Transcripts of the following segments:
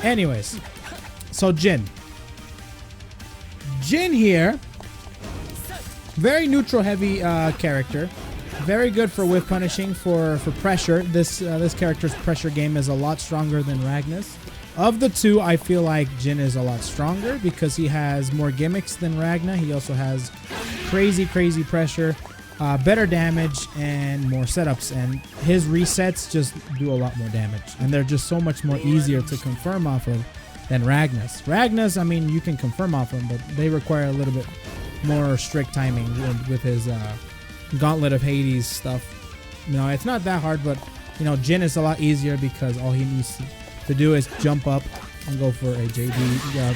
Anyways, so Jin here, very neutral heavy character, very good for whiff punishing for pressure. This character's pressure game is a lot stronger than Ragna's. Of the two, I feel like Jin is a lot stronger because he has more gimmicks than Ragna. He also has crazy pressure, better damage, and more setups. And his resets just do a lot more damage. And they're just so much more easier to confirm off of than Ragna's. Ragna's, I mean, you can confirm off them, but they require a little bit more strict timing with his Gauntlet of Hades stuff. You know, it's not that hard, but, you know, Jin is a lot easier because all he needs to do is jump up and go for a JD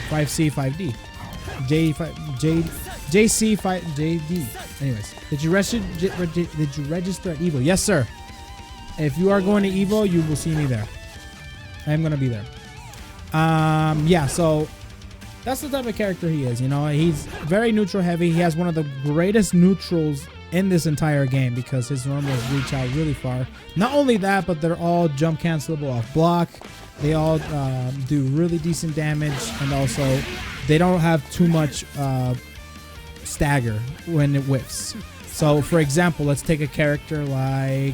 5C 5D JC 5 JD. Anyways, did you register at Evo? Yes, sir. If you are going to Evo, you will see me there. I am gonna be there. Yeah, so that's the type of character he is. You know, he's very neutral heavy. He has one of the greatest neutrals in this entire game because his normals reach out really far. Not only that, but they're all jump cancelable off block. They all do really decent damage, and also they don't have too much stagger when it whiffs. So, for example, let's take a character like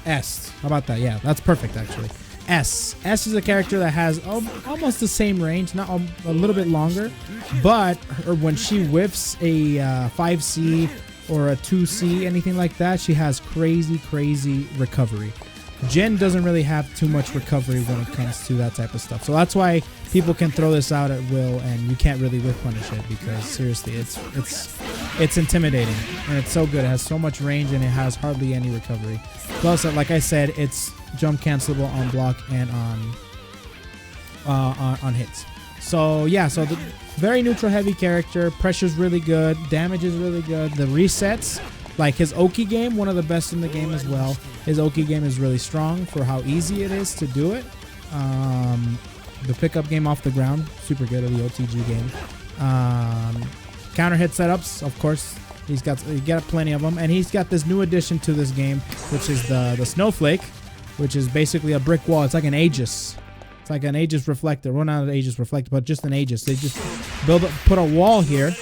S. How about that? Yeah, that's perfect, actually. S is a character that has almost the same range, not a little bit longer, but when she whiffs a 5C or a 2C, anything like that, she has crazy recovery. Jin doesn't really have too much recovery when it comes to that type of stuff. So that's why people can throw this out at will and you can't really whiff punish it because seriously, it's intimidating and it's so good. It has so much range and it has hardly any recovery. Plus, like I said, it's jump cancelable on block and on hits. So yeah, so the very neutral heavy character, pressure's really good, damage is really good, the resets, like his Oki game, one of the best in the game as well. His Oki game is really strong for how easy it is to do it. The pickup game off the ground, super good at the OTG game. Counter hit setups, of course, he got plenty of them, and he's got this new addition to this game, which is the snowflake, which is basically a brick wall. It's like an Aegis. It's like an Aegis reflector. Well, not an Aegis reflector, but just an Aegis. They just put a wall here,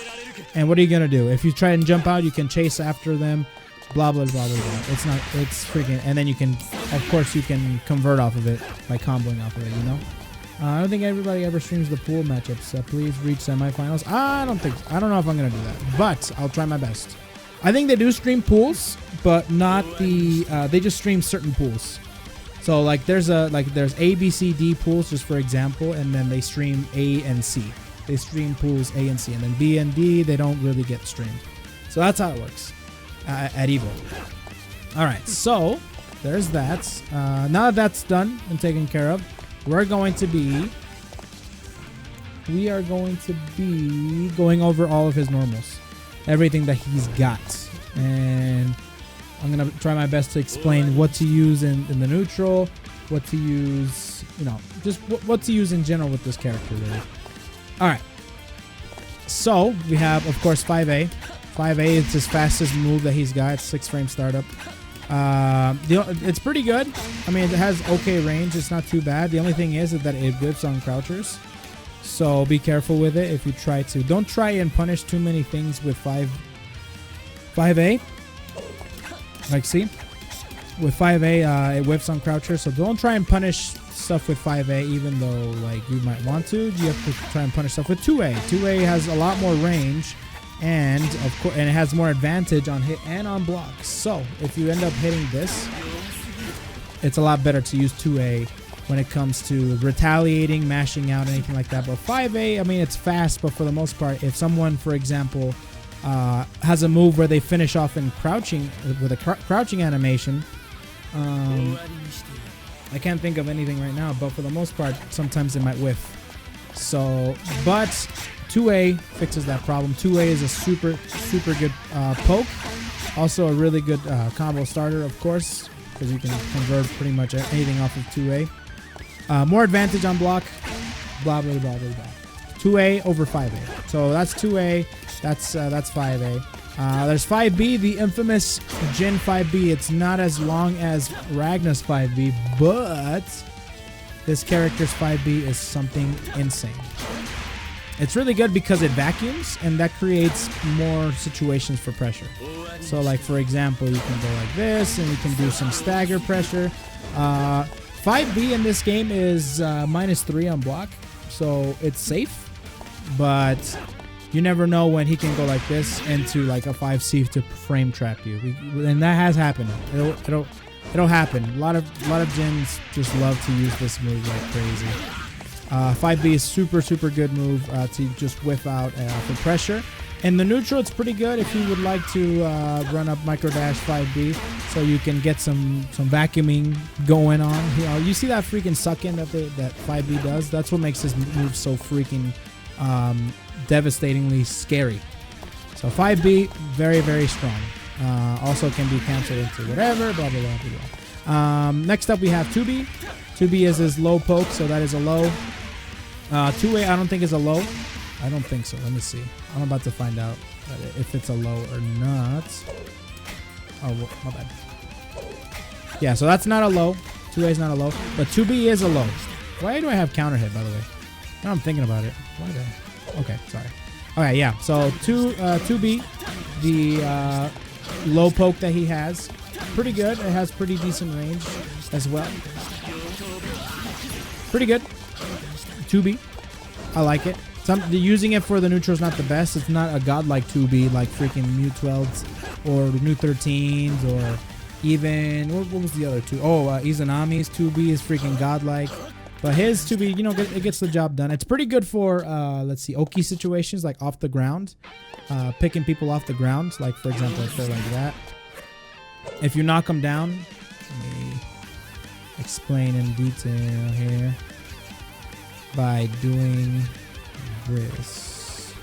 and what are you gonna do? If you try and jump out, you can chase after them. Blah blah blah blah blah. It's freaking. And then you can, of course, you can convert off of it by comboing off of it. You know. I don't think everybody ever streams the pool matchups. Please reach semifinals. I don't know if I'm gonna do that, but I'll try my best. I think they do stream pools, but not the. They just stream certain pools. So like there's A, B, C, D pools just for example, and then they stream A and C. They stream pools A and C, and then B and D they don't really get streamed. So that's how it works at Evo. All right, so there's that. Now that that's done and taken care of, we are going to be going over all of his normals, everything that he's got, and I'm gonna try my best to explain what to use in the neutral, what to use, you know, just what to use in general with this character really. All right, so we have, of course, 5A. 5A is his fastest move that he's got. It's 6-frame startup. It's pretty good. I mean, it has okay range. It's not too bad. The only thing is that it whips on crouchers, so be careful with it. If you try to, don't try and punish too many things with 5A. Like, see, with 5A, it whips on crouchers, so don't try and punish stuff with 5A, even though like you might want to. You have to try and punish stuff with 2A. 2A has a lot more range, and of course, and it has more advantage on hit and on block. So if you end up hitting this, it's a lot better to use 2A when it comes to retaliating, mashing out, anything like that. But 5A, I mean, it's fast, but for the most part, if someone, for example, has a move where they finish off in crouching with a crouching animation. I can't think of anything right now, but for the most part, sometimes it might whiff. So, but 2A fixes that problem. 2A is a super good poke. Also a really good combo starter, of course, because you can convert pretty much anything off of 2A. More advantage on block. Blah blah blah blah blah. 2A over 5A. So that's 2A. That's 5A. There's 5B, the infamous Jin 5B. It's not as long as Ragna's 5B, but this character's 5B is something insane. It's really good because it vacuums, and that creates more situations for pressure. So like, for example, you can go like this, and you can do some stagger pressure. 5B in this game is -3 on block, so it's safe, but you never know when he can go like this into like a 5C to frame trap you, and that has happened. It'll happen. A lot of gens just love to use this move like crazy. 5B is super good move to just whiff out for pressure. In the neutral, it's pretty good if you would like to run up micro dash 5B, so you can get some vacuuming going on. You know, you see that freaking suck in that 5B does. That's what makes this move so freaking devastatingly scary. So 5B, very strong. Also can be canceled into whatever, blah blah blah. Next up we have 2B. 2B is his low poke, so that is a low. 2A I don't think is a low. I don't think so. Let me see. I'm about to find out if it's a low or not. Oh, my bad. Yeah, so that's not a low. 2A is not a low, but 2B is a low. Why do I have counter hit, by the way? Now I'm thinking about it. Why did I? Okay, sorry. Okay, yeah. So 2B, the low poke that he has, pretty good. It has pretty decent range as well. Pretty good. 2B, I like it. Using it for the neutral is not the best. It's not a godlike 2B like freaking Mu 12s or New 13s or even what was the other two? Oh, Izanami's 2B is freaking godlike. But his 2B, you know, it gets the job done. It's pretty good for, let's see, Oki situations, like off the ground. Picking people off the ground, like, for example, if they're like that. If you knock them down, let me explain in detail here. By doing this.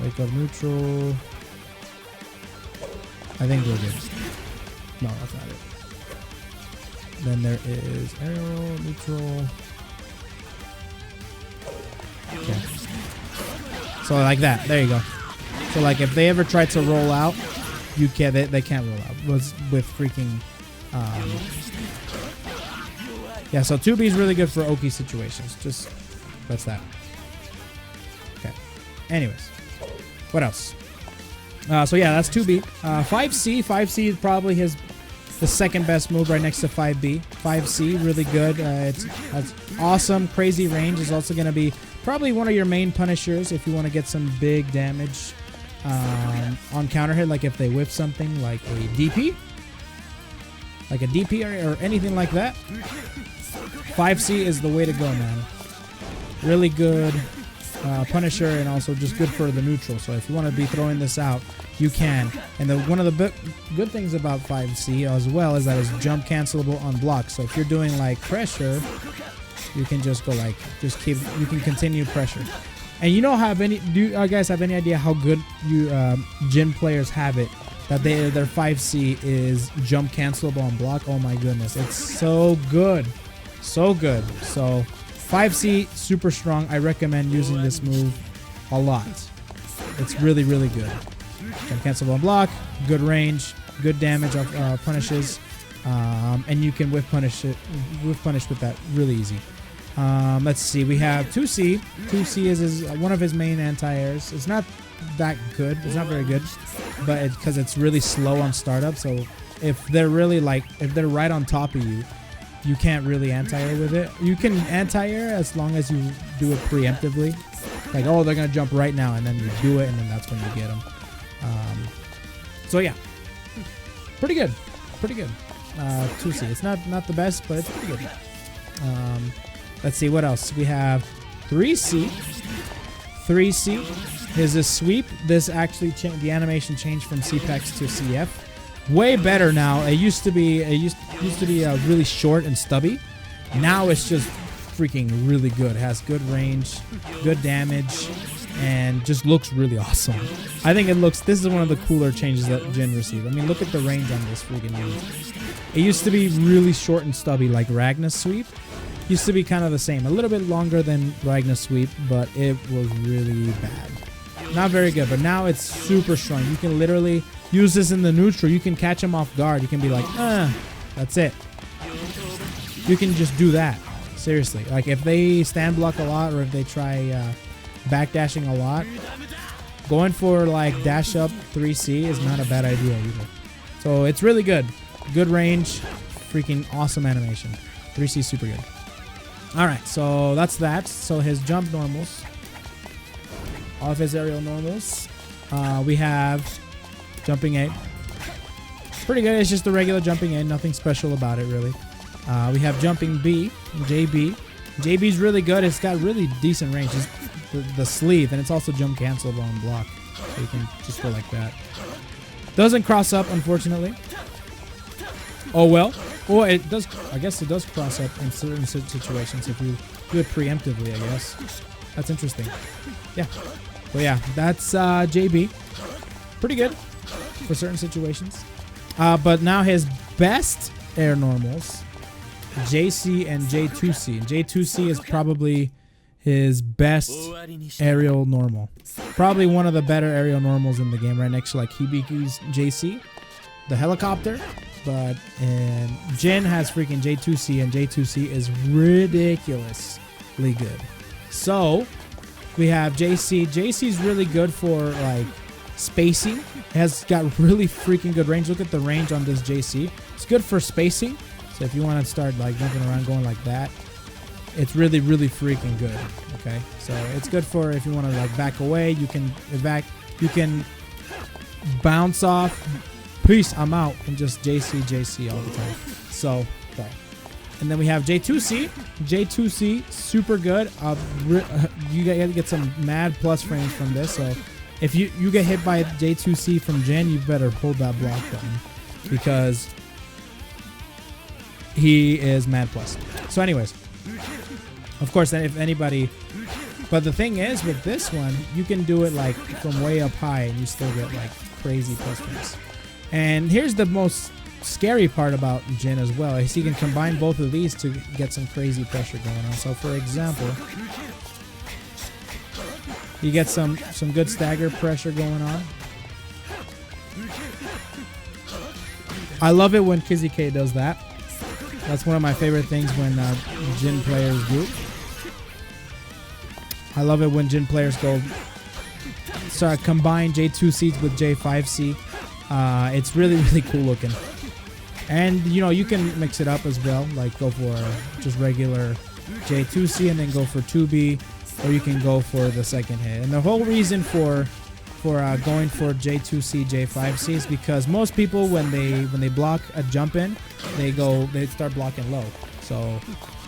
Wake up neutral. I think we're good. No, that's not it. Then there is arrow, neutral. Okay. So like that. There you go. So like if they ever try to roll out, you can't. They can't roll out. With freaking. Yeah. So 2B is really good for Oki situations. Just that's that. Okay. Anyways, what else? So yeah, that's 2B. 5C. 5C is probably the second best move right next to 5B. 5C, really good. It's awesome, crazy range. Is also going to be probably one of your main punishers if you want to get some big damage on counter hit, like if they whip something like a DP. Like a DP or anything like that. 5C is the way to go, man. Really good punisher and also just good for the neutral. So if you want to be throwing this out, you can. And one of the good things about 5C as well is that it's jump cancelable on block. So if you're doing like pressure, you can just go like, you can continue pressure. And you know, do you guys have any idea how good Jin players have it? That their 5C is jump cancelable on block. Oh my goodness, it's so good. So good. So 5C, super strong. I recommend using this move a lot. It's really, really good. Jump cancelable on block, good range, good damage of punishes, and you can whiff punish with that really easy. Let's see, we have 2C. 2C is one of his main anti-airs. It's not that good. It's not very good, but because it's really slow on startup. So if they're right on top of you, you can't really anti-air with it. You can anti-air as long as you do it preemptively. Like, oh, they're gonna jump right now, and then you do it, and then that's when you get them. So yeah, pretty good. 2C. It's not the best, but it's pretty good. Let's see what else we have. 3C. 3C is a sweep. This actually the animation changed from CPEX to CF. Way better now. It used to be really short and stubby. Now it's just freaking really good. It has good range, good damage, and just looks really awesome. I think this is one of the cooler changes that Jin received. I mean, look at the range on this freaking move. It used to be really short and stubby like Ragna's sweep. Used to be kind of the same. A little bit longer than Ragna's sweep, but it was really bad. Not very good, but now it's super strong. You can literally use this in the neutral. You can catch him off guard. You can be like, that's it. you can just do that. Seriously, like if they stand block a lot or if they try backdashing a lot, going for like dash up 3C is not a bad idea either. So it's really good. Good range, freaking awesome animation. 3C super good. All right, so that's that. So his jump normals, all of his aerial normals. We have jumping A. Pretty good. It's just a regular jumping A. Nothing special about it really. We have jumping B, JB. JB's really good. It's got really decent range. It's the sleeve, and it's also jump cancelable on block. So you can just go like that. Doesn't cross up, unfortunately. Oh well. Or it does. I guess it does cross up in certain situations if you do it preemptively, I guess. That's interesting. Yeah. But yeah, that's JB. Pretty good for certain situations. But now his best air normals, JC and J2C. J2C is probably his best aerial normal. Probably one of the better aerial normals in the game, right next to like Hibiki's JC, the helicopter. But Jin has freaking J2C, and J2C is ridiculously good. So we have JC. JC's really good for like spacing. Has got really freaking good range. Look at the range on this JC. It's good for spacing. So if you want to start like jumping around going like that, it's really, really freaking good. Okay, so it's good for if you want to like back away. You can bounce off. Peace, I'm out, and just JC all the time. So, okay. And then we have J2C. J2C, super good. You got to get some mad plus frames from this. So if you get hit by J2C from Jin, you better hold that block button because he is mad plus. So anyways, of course, then if anybody... But the thing is, with this one, you can do it like from way up high and you still get like crazy plus frames. And here's the most scary part about Jin as well, is he can combine both of these to get some crazy pressure going on. So for example, you get some good stagger pressure going on. I love it when Kizzy K does that. That's one of my favorite things when Jin players do. I love it when Jin players combine J2C with J5C. It's really, really cool looking. And, you know, you can mix it up as well. Like, go for just regular J2C and then go for 2B. Or you can go for the second hit. And the whole reason for going for J2C, J5C is because most people, when they block a jump in, they start blocking low. So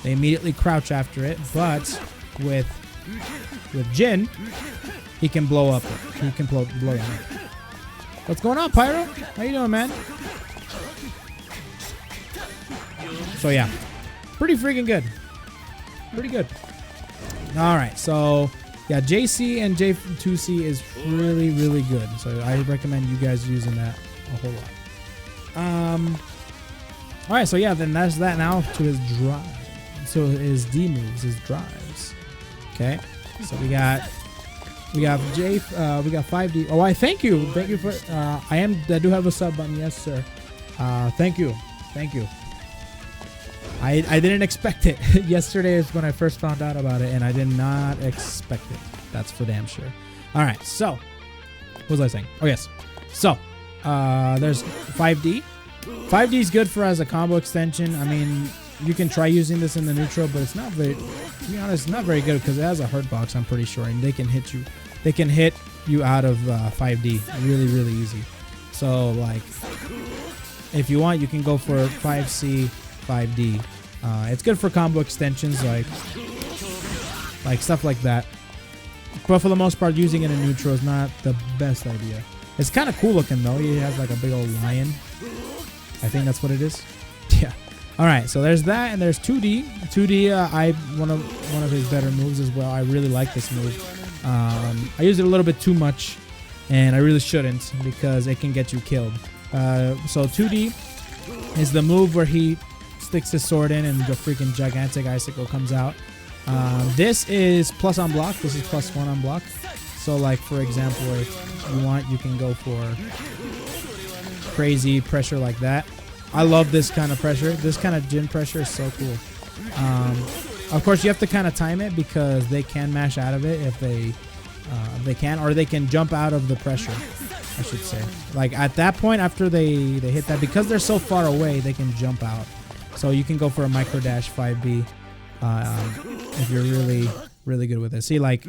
they immediately crouch after it. But with Jin, he can blow up. He can blow him up. What's going on, Pyro? How you doing, man? So yeah, pretty freaking good. Pretty good. All right, so yeah, JC and J2C is really, really good. So I recommend you guys using that a whole lot. All right, so yeah, then that's that. Now to his drive. So his D moves, his drives. Okay, so we got 5D. Oh, I thank you for. I do have a sub button, yes, sir. Thank you. I didn't expect it. Yesterday is when I first found out about it, and I did not expect it. That's for damn sure. All right, so what was I saying? Oh yes. So there's 5D. 5D is good for as a combo extension. I mean, you can try using this in the neutral, but it's not very. To be honest, it's not very good because it has a hurt box. I'm pretty sure, and they can hit you. They can hit you out of 5D really, really easy. So like, if you want, you can go for 5C, 5D. It's good for combo extensions like stuff like that. But for the most part, using it in neutral is not the best idea. It's kind of cool looking though. He has like a big old lion. I think that's what it is. Yeah. All right. So there's that, and there's 2D. 2D. One of his better moves as well. I really like this move. I use it a little bit too much, and I really shouldn't because it can get you killed. So 2D is the move where he sticks his sword in and the freaking gigantic icicle comes out. This is plus on block. This is plus 1 on block. So like, for example, if you want, you can go for crazy pressure like that. I love this kind of pressure. This kind of Jin pressure is so cool. Of course, you have to kind of time it because they can mash out of it if they can, or they can jump out of the pressure, I should say. Like at that point, after they hit that, because they're so far away, they can jump out. So you can go for a micro dash 5B if you're really good with it. See, like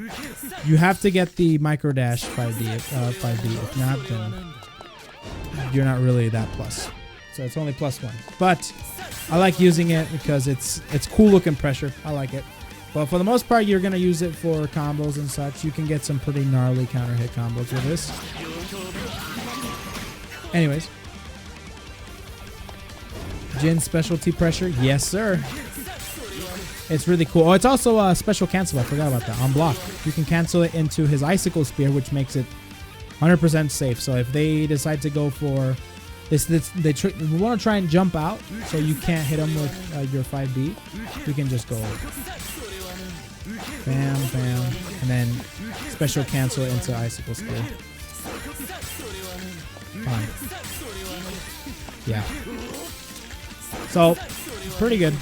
you have to get the micro dash 5B. If not, then you're not really that plus. So it's only +1. But I like using it because it's cool looking pressure. I like it. But for the most part, you're going to use it for combos and such. You can get some pretty gnarly counter hit combos with this. Anyways. Jin specialty pressure. Yes, sir. It's really cool. Oh, it's also a special cancel. I forgot about that. On block. You can cancel it into his icicle spear, which makes it 100% safe. So if they decide to go for this, they want to try and jump out, so you can't hit them with your 5B. You can just go bam, bam, and then special cancel into icicle spear. Fine. Yeah. So pretty good.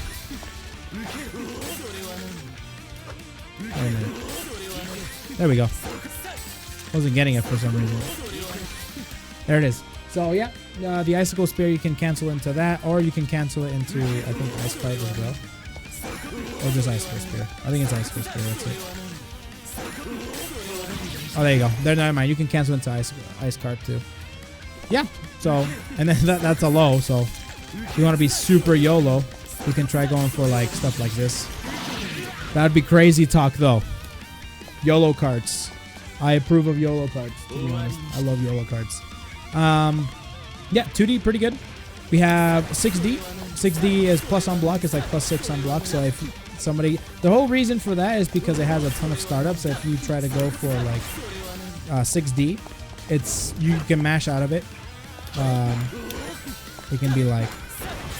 Wait a minute. There we go. Wasn't getting it for some reason. There it is. So yeah, the icicle spear, you can cancel into that, or you can cancel it into, I think, ice card as well. Or just icicle spear. I think it's icicle spear. That's it. Oh, there you go. There, never mind. You can cancel into ice card too. Yeah. So, and then that's a low. So, if you want to be super YOLO, you can try going for like stuff like this. That'd be crazy talk though. YOLO cards. I approve of YOLO cards, to be honest. I love YOLO cards. Yeah, 2D, pretty good. We have 6D. 6D is plus on block. It's like +6 on block. So if somebody... The whole reason for that is because it has a ton of startups. So if you try to go for like 6D, you can mash out of it. It can be like...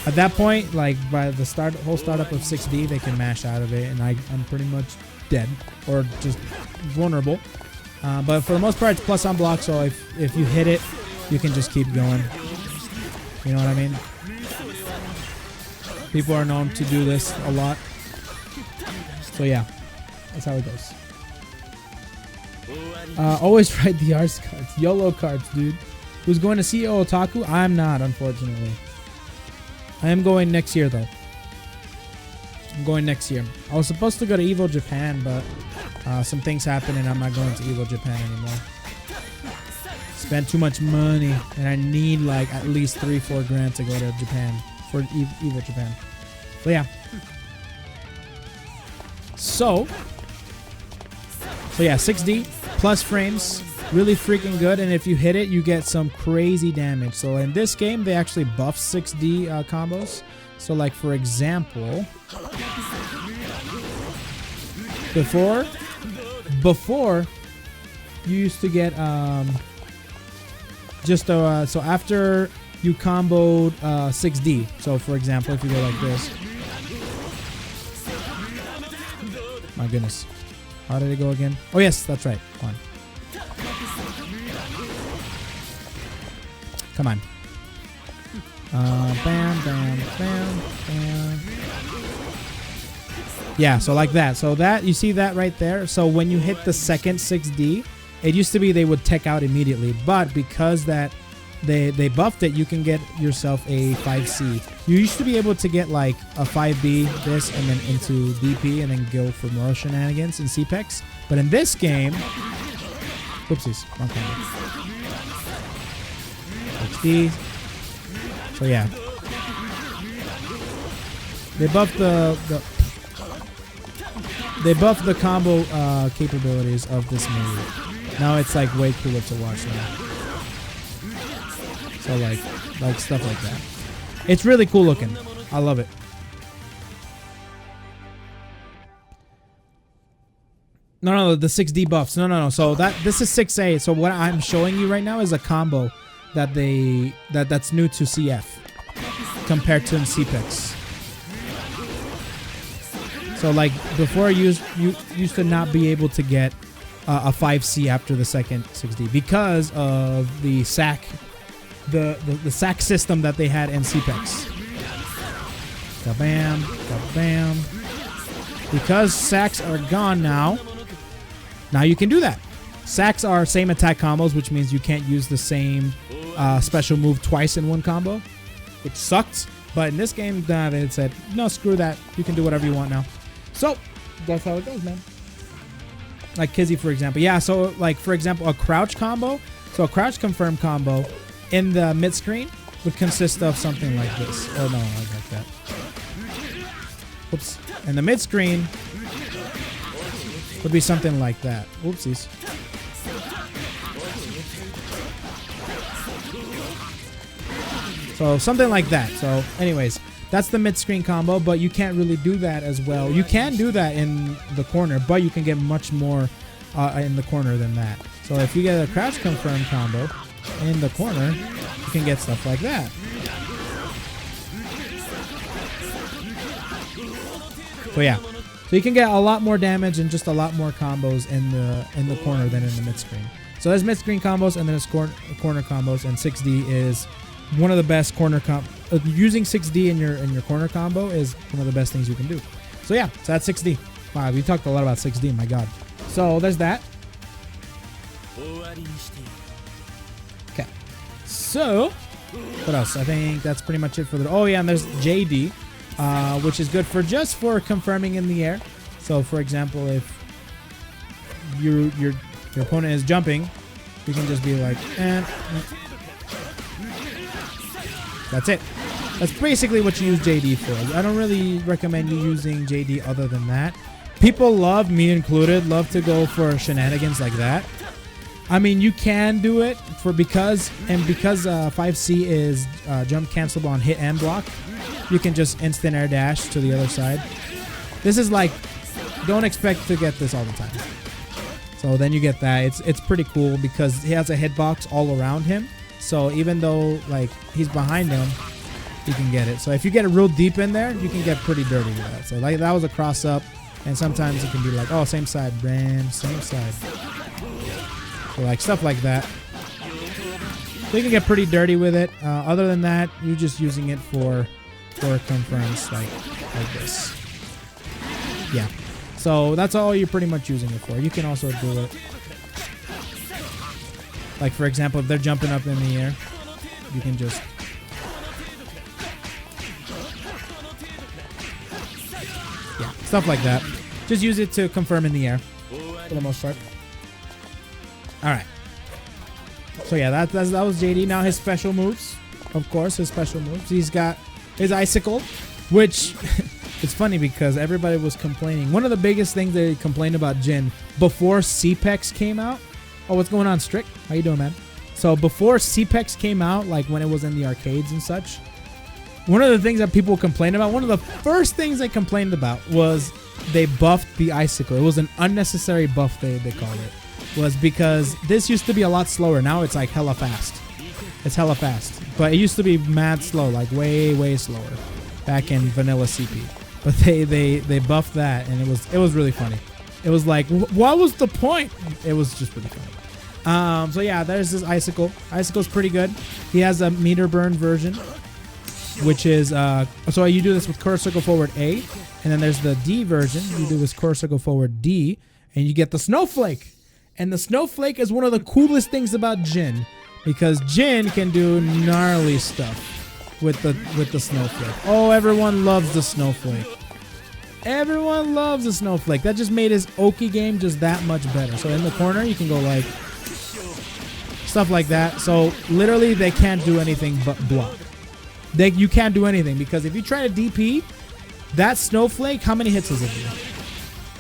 At that point, like by the whole startup of 6D, they can mash out of it. And I'm pretty much dead or just vulnerable. But for the most part, it's plus on block. So if you hit it, you can just keep going. You know what I mean? People are known to do this a lot. So yeah, that's how it goes. Always write the arts cards. YOLO cards, dude. Who's going to see Otaku? I'm not, unfortunately. I am going next year, though. I'm going next year. I was supposed to go to Evo Japan, but some things happened and I'm not going to Evo Japan anymore. Spent too much money and I need like at least 3-4 grand to go to Japan for Evo Japan. So yeah. So yeah, 6D plus frames, really freaking good. And if you hit it, you get some crazy damage. So in this game, they actually buff 6D combos. So like for example, before you used to get so after you comboed 6D. So for example, if you go like this, my goodness, how did it go again? Oh yes, that's right. Come on. Bam, bam, bam, bam. Yeah, so like that. So that, you see that right there? So when you hit the second 6D, it used to be they would tech out immediately. But because that they buffed it, you can get yourself a 5C. You used to be able to get like a 5B, this, and then into DP, and then go for more shenanigans in CPEX. But in this game, whoopsies, wrong combo. 6D. So yeah, they buffed the combo capabilities of this move. Now it's like way cooler to watch now. So like stuff like that. It's really cool looking. I love it. No, the 6D buffs. No. So this is 6A. So what I'm showing you right now is a combo that that's new to CF compared to in CPEX. So like before, you used to not be able to get a 5C after the second 6D because of the SAC, the SAC system that they had in CPEX. Kabam, kabam. Because sacks are gone now you can do that. Sacks are same attack combos, which means you can't use the same special move twice in one combo, which sucked. But in this game, they said, no, screw that. You can do whatever you want now. So that's how it goes, man. Like Kizzy, for example. Yeah, so like, for example, a crouch combo. So a crouch confirm combo in the mid screen would consist of something like this. Oh, no, like that. Oops. And the mid screen would be something like that. Oopsies. So something like that. So anyways, that's the mid-screen combo, but you can't really do that as well. You can do that in the corner, but you can get much more in the corner than that. So if you get a crouch confirm combo in the corner, you can get stuff like that. So yeah. So you can get a lot more damage and just a lot more combos in the corner than in the mid-screen. So there's mid-screen combos and there's corner combos, and 6D is one of the best corner using 6D in your corner combo is one of the best things you can do. So yeah, so that's 6D. Wow, we talked a lot about 6D, my god. So there's that. Okay. So what else? I think that's pretty much it for the... Oh yeah, and there's JD, which is good for just for confirming in the air. So for example, if your opponent is jumping, you can just be like, and that's it. That's basically what you use JD for. I don't really recommend you using JD other than that. People love, me included, love to go for shenanigans like that. I mean, you can do it because 5C is jump cancelable on hit and block, you can just instant air dash to the other side. This is like, don't expect to get this all the time. So then you get that. It's pretty cool because he has a hitbox all around him. So even though like he's behind him, you can get it. So if you get it real deep in there, you can get pretty dirty with that. So like that was a cross up, and sometimes it can be like, oh, same side, bam, same side. So like stuff like that. So you can get pretty dirty with it. Other than that, you're just using it for confirms like this. Yeah. So that's all you're pretty much using it for. You can also do it. Like, for example, if they're jumping up in the air, you can just... Yeah, stuff like that. Just use it to confirm in the air, for the most part. Alright. So yeah, that was JD. Now his special moves. Of course, his special moves. He's got his Icicle, which... It's funny because everybody was complaining. One of the biggest things they complained about Jin before CPEX came out... Oh, what's going on, Strick? How you doing, man? So before CPEX came out, like when it was in the arcades and such, one of the things that people complained about, one of the first things they complained about was they buffed the Icicle. It was an unnecessary buff, they called it. Was because this used to be a lot slower. Now it's like hella fast. It's hella fast. But it used to be mad slow, like way, way slower back in vanilla CP. But they buffed that, and it was really funny. It was like, what was the point? It was just pretty funny. So yeah, there's this Icicle. Icicle's pretty good. He has a meter burn version, which is so you do this with core circle forward A, and then there's the D version. You do this core circle forward D, and you get the Snowflake. And the Snowflake is one of the coolest things about Jin, because Jin can do gnarly stuff with the Snowflake. Oh, everyone loves the Snowflake. Everyone loves the Snowflake. That just made his Oki game just that much better. So in the corner, you can go like stuff like that. So literally, they can't do anything but block. You can't do anything because if you try to DP, that Snowflake, how many hits does it do?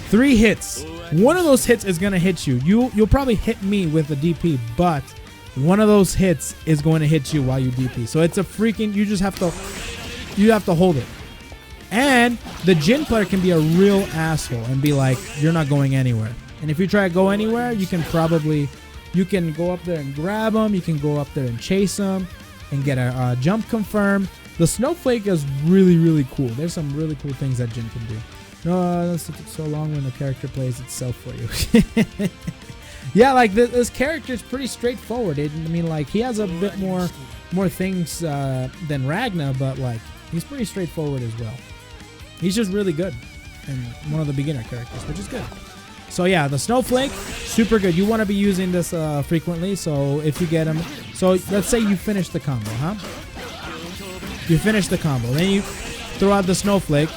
3 hits. One of those hits is gonna hit you. You'll probably hit me with a DP, but one of those hits is going to hit you while you DP. So it's a freaking. You just have to hold it. And the Jin player can be a real asshole and be like, you're not going anywhere. And if you try to go anywhere, you can go up there and grab them. You can go up there and chase them and get a jump confirm. The Snowflake is really, really cool. There's some really cool things that Jin can do. No, that's so long when the character plays itself for you. Yeah, like this character is pretty straightforward. I mean, like he has a bit more things than Ragna, but like He's pretty straightforward as well. He's just really good and one of the beginner characters, which is good. So yeah, the Snowflake, super good. You want to be using this frequently. So if you get him, so let's say you finish the combo, huh? You finish the combo, then you throw out the Snowflake.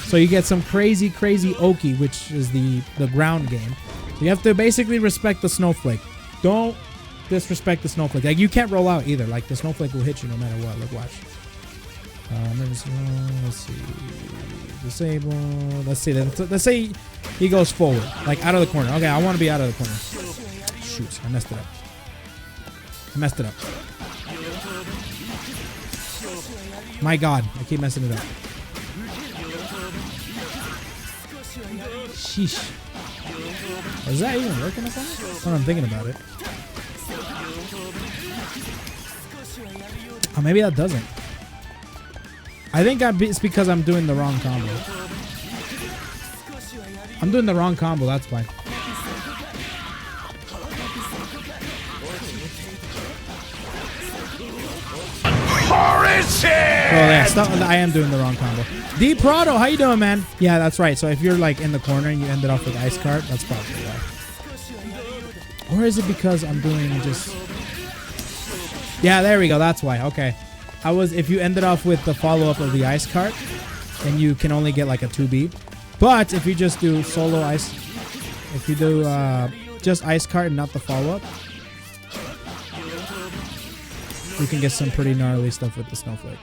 So you get some crazy Oki, which is the ground game. So you have to basically respect the Snowflake. Don't disrespect the Snowflake. Like, you can't roll out either. Like, the Snowflake will hit you no matter what. Look, watch. Let's see. Disable. Let's see. Let's say he goes forward, like out of the corner. Okay, I want to be out of the corner. Shoot, I messed it up. My God, I keep messing it up. Sheesh. Is that even working or something? When I'm thinking about it. Oh, maybe that doesn't. I think it's because I'm doing the wrong combo. I'm doing the wrong combo, that's why. I am doing the wrong combo. D Prado, how you doing, man? Yeah, that's right. So if you're like in the corner and you ended off with Ice Cart, that's probably why. Or is it because I'm doing just... Yeah, there we go. That's why. Okay. If you ended off with the follow-up of the Ice Cart, then you can only get like a 2B. But if you just do solo Ice... If you do just Ice Cart and not the follow-up, you can get some pretty gnarly stuff with the Snowflake.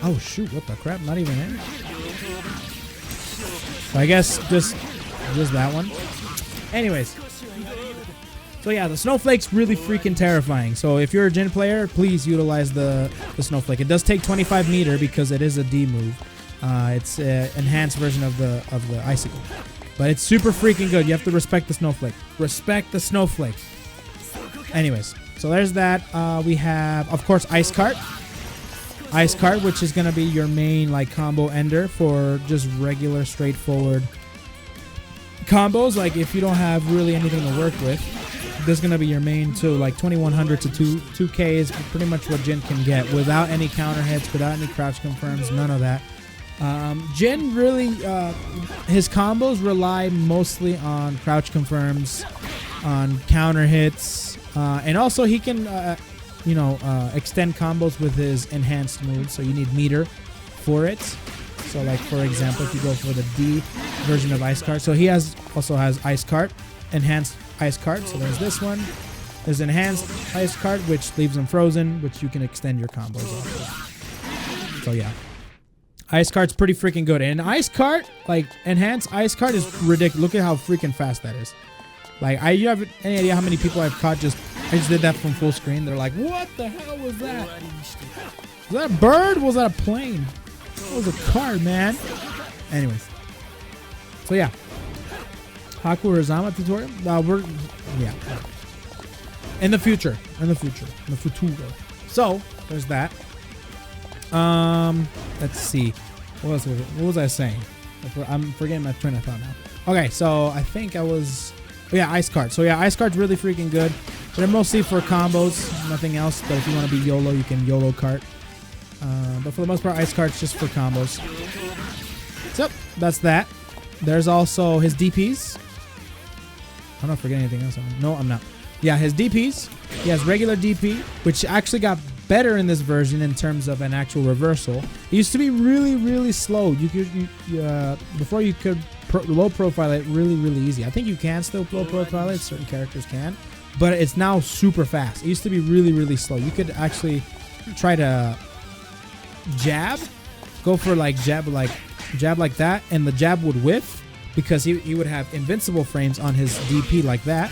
Oh shoot, what the crap? Not even in? So I guess just that one. Anyways. So yeah, the Snowflake's really freaking terrifying. So if you're a Jin player, please utilize the Snowflake. It does take 25 meter because it is a D move. It's an enhanced version of the Icicle. But it's super freaking good. You have to respect the Snowflake. Respect the Snowflake. Anyways, so there's that. We have, of course, Ice Cart. Ice Cart, which is going to be your main like combo ender for just regular, straightforward combos. Like if you don't have really anything to work with, this is going to be your main too. Like 2100 to 2K is pretty much what Jin can get without any counter hits, without any crouch confirms, none of that. Jin really, his combos rely mostly on crouch confirms, on counter hits, and also he can, extend combos with his enhanced moves. So you need meter for it. So like, for example, if you go for the D version of Ice Cart, so he also has Ice Cart, enhanced Ice Cart. So there's this one. There's enhanced Ice Cart, which leaves him frozen, which you can extend your combos off of. So yeah. Ice Cart's pretty freaking good. And Ice Cart, like, enhanced Ice Cart is ridiculous. Look at how freaking fast that is. Like, you have any idea how many people I've caught I just did that from full screen. They're like, what the hell was that? Was that a bird? Or was that a plane? That was a car, man. Anyways. So, yeah. Haku Rizama tutorial? Yeah. In the future. In the futuro. So, there's that. Let's see. What was I saying? I'm forgetting my train of thought now. Okay, so I think I was... yeah, Ice Cart. So yeah, Ice Cart's really freaking good. They're mostly for combos, nothing else. But if you want to be YOLO, you can YOLO Cart. But for the most part, Ice Cart's just for combos. So, that's that. There's also his DPs. I'm not forgetting anything else. No, I'm not. Yeah, his DPs. He has regular DP, which actually got better in this version in terms of an actual reversal. It used to be really, really slow. Before you could low profile it really, really easy. I think you can still low profile it. Certain characters can. But it's now super fast. It used to be really, really slow. You could actually try to jab. Go for like jab like that. And the jab would whiff because he would have invincible frames on his DP like that.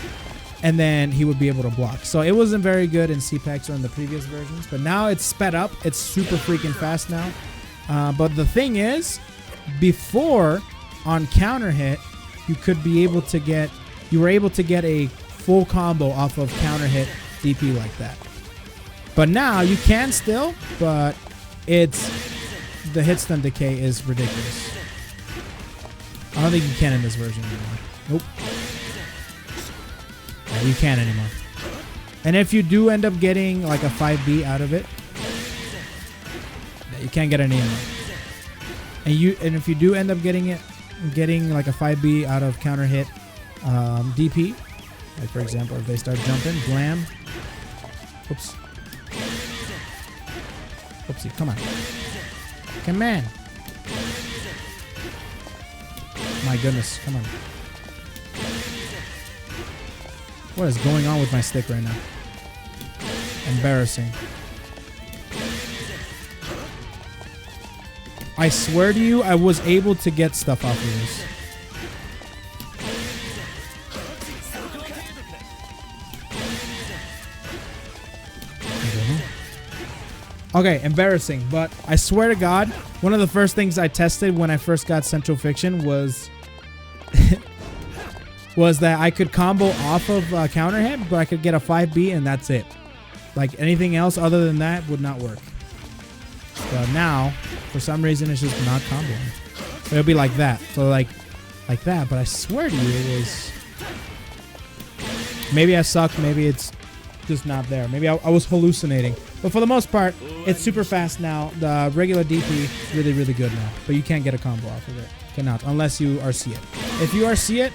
And then he would be able to block. So it wasn't very good in CPEX or in the previous versions. But now it's sped up. It's super freaking fast now. But the thing is, before on counter hit, you were able to get a full combo off of counter hit DP like that. But now you can still, but the hit stun decay is ridiculous. I don't think you can in this version anymore. Nope. You can't anymore. And if you do end up getting like a 5B out of it, you can't get it anymore. And if you do end up getting like a 5B out of counter hit DP, like for example, if they start jumping, blam. Oops. Oopsie, come on. Come on. My goodness, come on. What is going on with my stick right now? Embarrassing. I swear to you, I was able to get stuff off of this. Okay, embarrassing, but I swear to God, one of the first things I tested when I first got Central Fiction was was that I could combo off of counter hit, but I could get a 5B and that's it. Like anything else other than that would not work. But now, for some reason, it's just not comboing. It'll be like that. So like that, but I swear to you it was... Maybe I suck, maybe it's just not there. Maybe I was hallucinating. But for the most part, it's super fast now. The regular DP, really, really good now. But you can't get a combo off of it. Cannot, unless you RC it. If you RC it,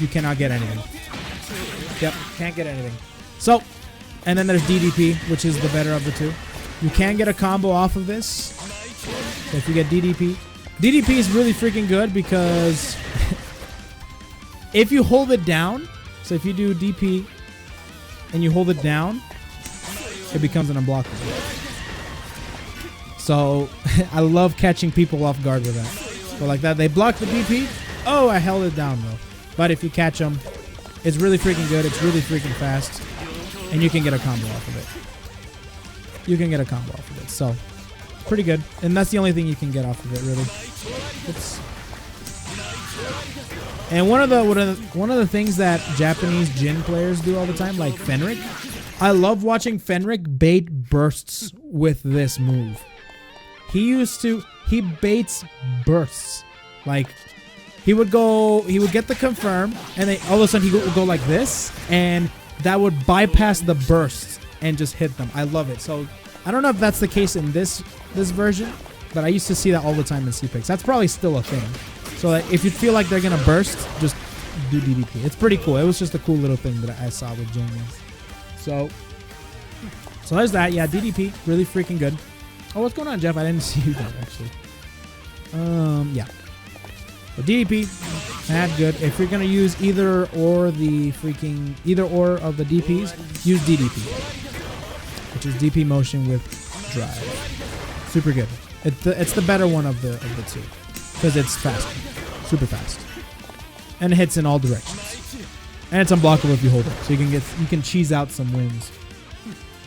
you cannot get anything. Yep, can't get anything. So, and then there's DDP, which is the better of the two. You can get a combo off of this. So if you get DDP. DDP is really freaking good because if you hold it down, so if you do DP and you hold it down, it becomes an unblockable. So I love catching people off guard with that. So like that, they block the DP. Oh, I held it down though. But if you catch them, it's really freaking good. It's really freaking fast. And you can get a combo off of it. You can get a combo off of it. So, pretty good. And that's the only thing you can get off of it, really. Oops. And one of the things that Japanese Jin players do all the time, like Fenric, I love watching Fenric bait bursts with this move. He baits bursts. Like, he would get the confirm, and then all of a sudden he would go like this, and that would bypass the bursts and just hit them. I love it. So I don't know if that's the case in this version, but I used to see that all the time in CPIX. That's probably still a thing. So that if you feel like they're gonna burst, just do DDP. It's pretty cool. It was just a cool little thing that I saw with James. So there's that. Yeah, DDP, really freaking good. Oh, what's going on, Jeff? I didn't see you there actually. Yeah. But DDP, that good. If you're gonna use either or of the DPs, use DDP, which is DP motion with drive. Super good. It's the better one of the two because it's faster, super fast, and it hits in all directions, and it's unblockable if you hold it. So you can cheese out some wins.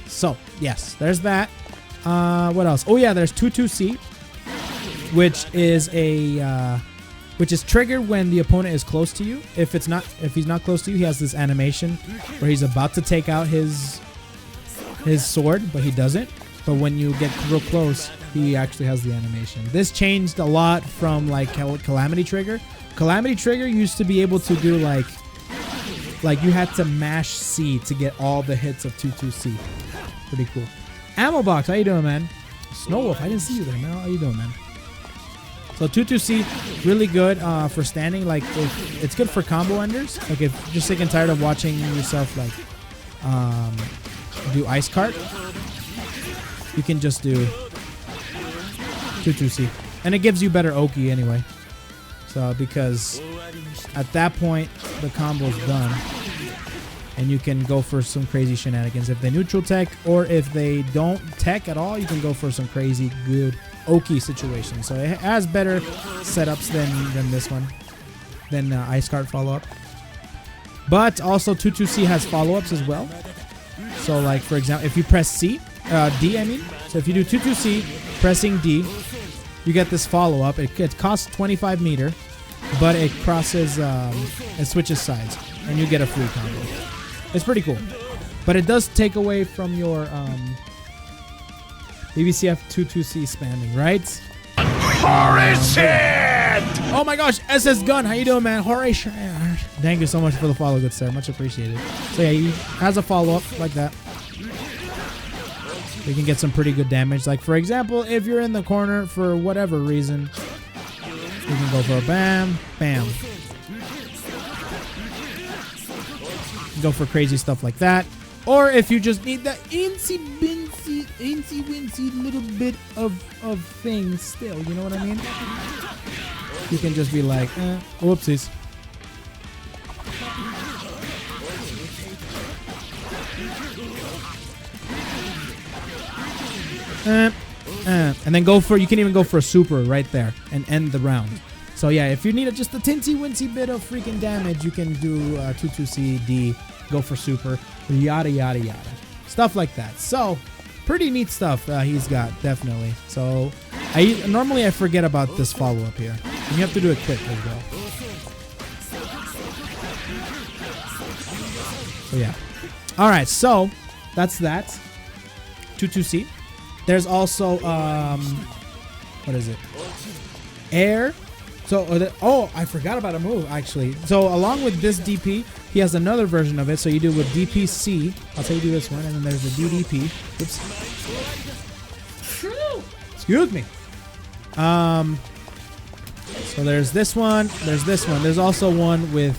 So yes, there's that. What else? Oh yeah, there's 2-2-C, which is triggered when the opponent is close to you. If he's not close to you, he has this animation where he's about to take out his sword, but he doesn't. But when you get real close, he actually has the animation. This changed a lot from like Calamity Trigger. Calamity Trigger used to be able to do like you had to mash C to get all the hits of 2-2-C. Pretty cool. Ammo Box, how you doing, man? Snow Wolf, I didn't see you there, man. How you doing, man? So 2-2-C, really good for standing. Like it's good for combo enders. Like if you're just sick and tired of watching yourself like do Ice Cart, you can just do 2-2-C, and it gives you better Oki anyway. So because at that point the combo's done, and you can go for some crazy shenanigans. If they neutral tech or if they don't tech at all, you can go for some crazy good Oki situation. So it has better setups than this one, than Ice Cart follow-up. But also 2-2-C has follow-ups as well. So like for example, if you press D, I mean. So if you do 2-2-C, pressing D, you get this follow-up. It costs 25 meter, but it crosses, it switches sides, and you get a free combo. It's pretty cool. But it does take away from your BBCF 2-2-C spamming, right? Horrid shit! Oh my gosh, SS Gun, how you doing, man? Horatio. Thank you so much for the follow, good sir. Much appreciated. So yeah, he has a follow-up like that. We can get some pretty good damage. Like, for example, if you're in the corner for whatever reason, you can go for a bam, bam. Go for crazy stuff like that. Or if you just need that incy-wincy little bit of thing still, you know what I mean? You can just be like, whoopsies. And then go for, you can even go for a super right there and end the round. So yeah, if you need just a tinsy-wincy bit of freaking damage, you can do 2-2C, D, go for super, yada, yada, yada. Stuff like that. So, pretty neat stuff he's got, definitely. So, normally I forget about this follow-up here. And you have to do it quick as well. So yeah. Alright, so, that's that. 2-2C. There's also, what is it? Air. So, I forgot about a move, actually. So, along with this DP, he has another version of it. So, you do with DPC. I'll tell you do this one. And then there's the DDP. Oops. Excuse me. So, there's this one. There's this one. There's also one with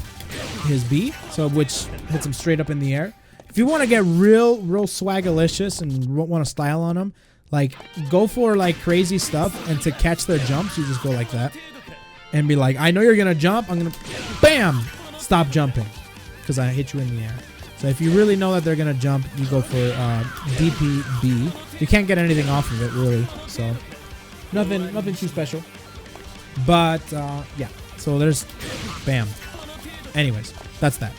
his B. So, which hits him straight up in the air. If you want to get real swagalicious and want to style on him, like, go for, like, crazy stuff. And to catch their jumps, you just go like that. And be like, I know you're going to jump. I'm going to, bam, stop jumping. Because I hit you in the air. So if you really know that they're going to jump, you go for DPB. You can't get anything off of it, really. So nothing too special. But, yeah. So there's, bam. Anyways, that's that.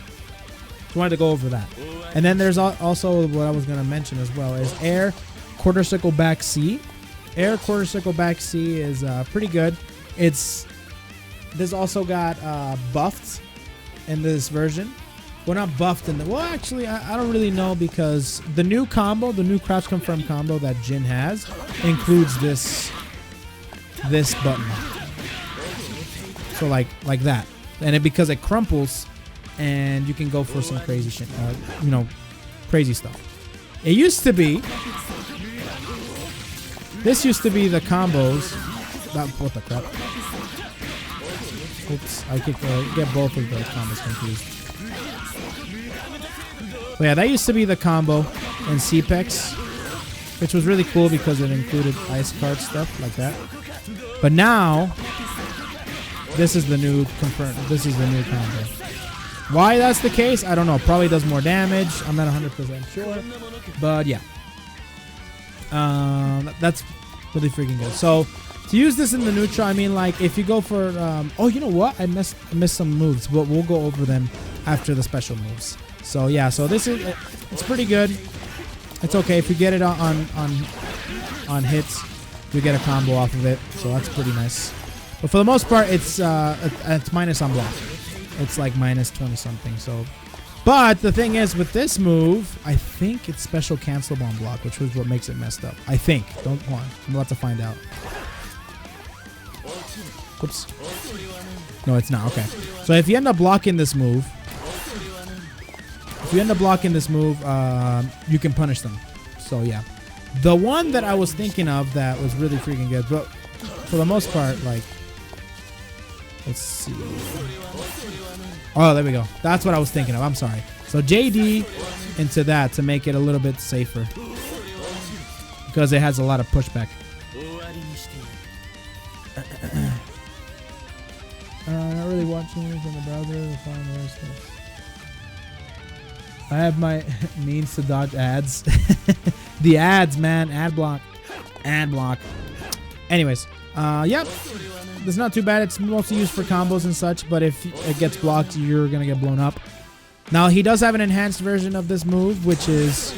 Just wanted to go over that. And then there's also what I was going to mention as well is air quarter circle back C. Air quarter circle back C is pretty good. This also got buffed in this version. Well, not buffed in the... Well, actually, I don't really know because the new combo, the new crouch confirm combo that Jin has includes this button. So like that. And because it crumples and you can go for some crazy shit, crazy stuff. It used to be... This used to be the combos... What the crap? Oops, I could get both of those combos confused. But yeah, that used to be the combo in CPEX, which was really cool because it included ice card stuff like that. But now, this is the new combo. Why that's the case, I don't know. Probably does more damage. I'm not 100% sure. But yeah. That's really freaking good. So, to use this in the neutral, I mean, like, if you go for... oh, you know what? I missed some moves, but we'll go over them after the special moves. So, yeah. So, this is... It's pretty good. It's okay. If you get it on hits, you get a combo off of it. So, that's pretty nice. But for the most part, it's minus on block. It's like minus 20-something. So... But the thing is, with this move, I think it's special cancelable on block, which was what makes it messed up. I think. Don't want. I'm about to find out. Whoops. No, it's not. Okay. So if you end up blocking this move, you can punish them. So yeah. The one that I was thinking of that was really freaking good, but for the most part, like, let's see. Oh, there we go. That's what I was thinking of. I'm sorry. So JD into that to make it a little bit safer because it has a lot of pushback. Not really watching it from the browser. I have my means to dodge ads. The ads, man. Ad block. Anyways, yep. It's not too bad. It's mostly used for combos and such, but if it gets blocked, you're going to get blown up. Now, he does have an enhanced version of this move, which is...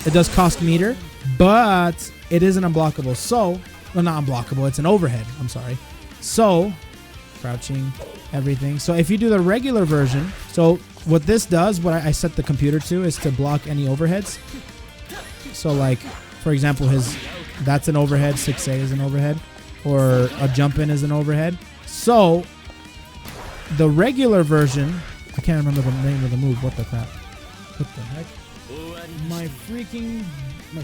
It does cost meter, but it isn't unblockable. So... Well, not unblockable. It's an overhead. I'm sorry. So... Crouching, everything. So if you do the regular version... So what this does, what I set the computer to, is to block any overheads. So like, for example, that's an overhead. 6A is an overhead. Or a jump in is an overhead. So the regular version, I can't remember the name of the move. What the crap? What the heck? My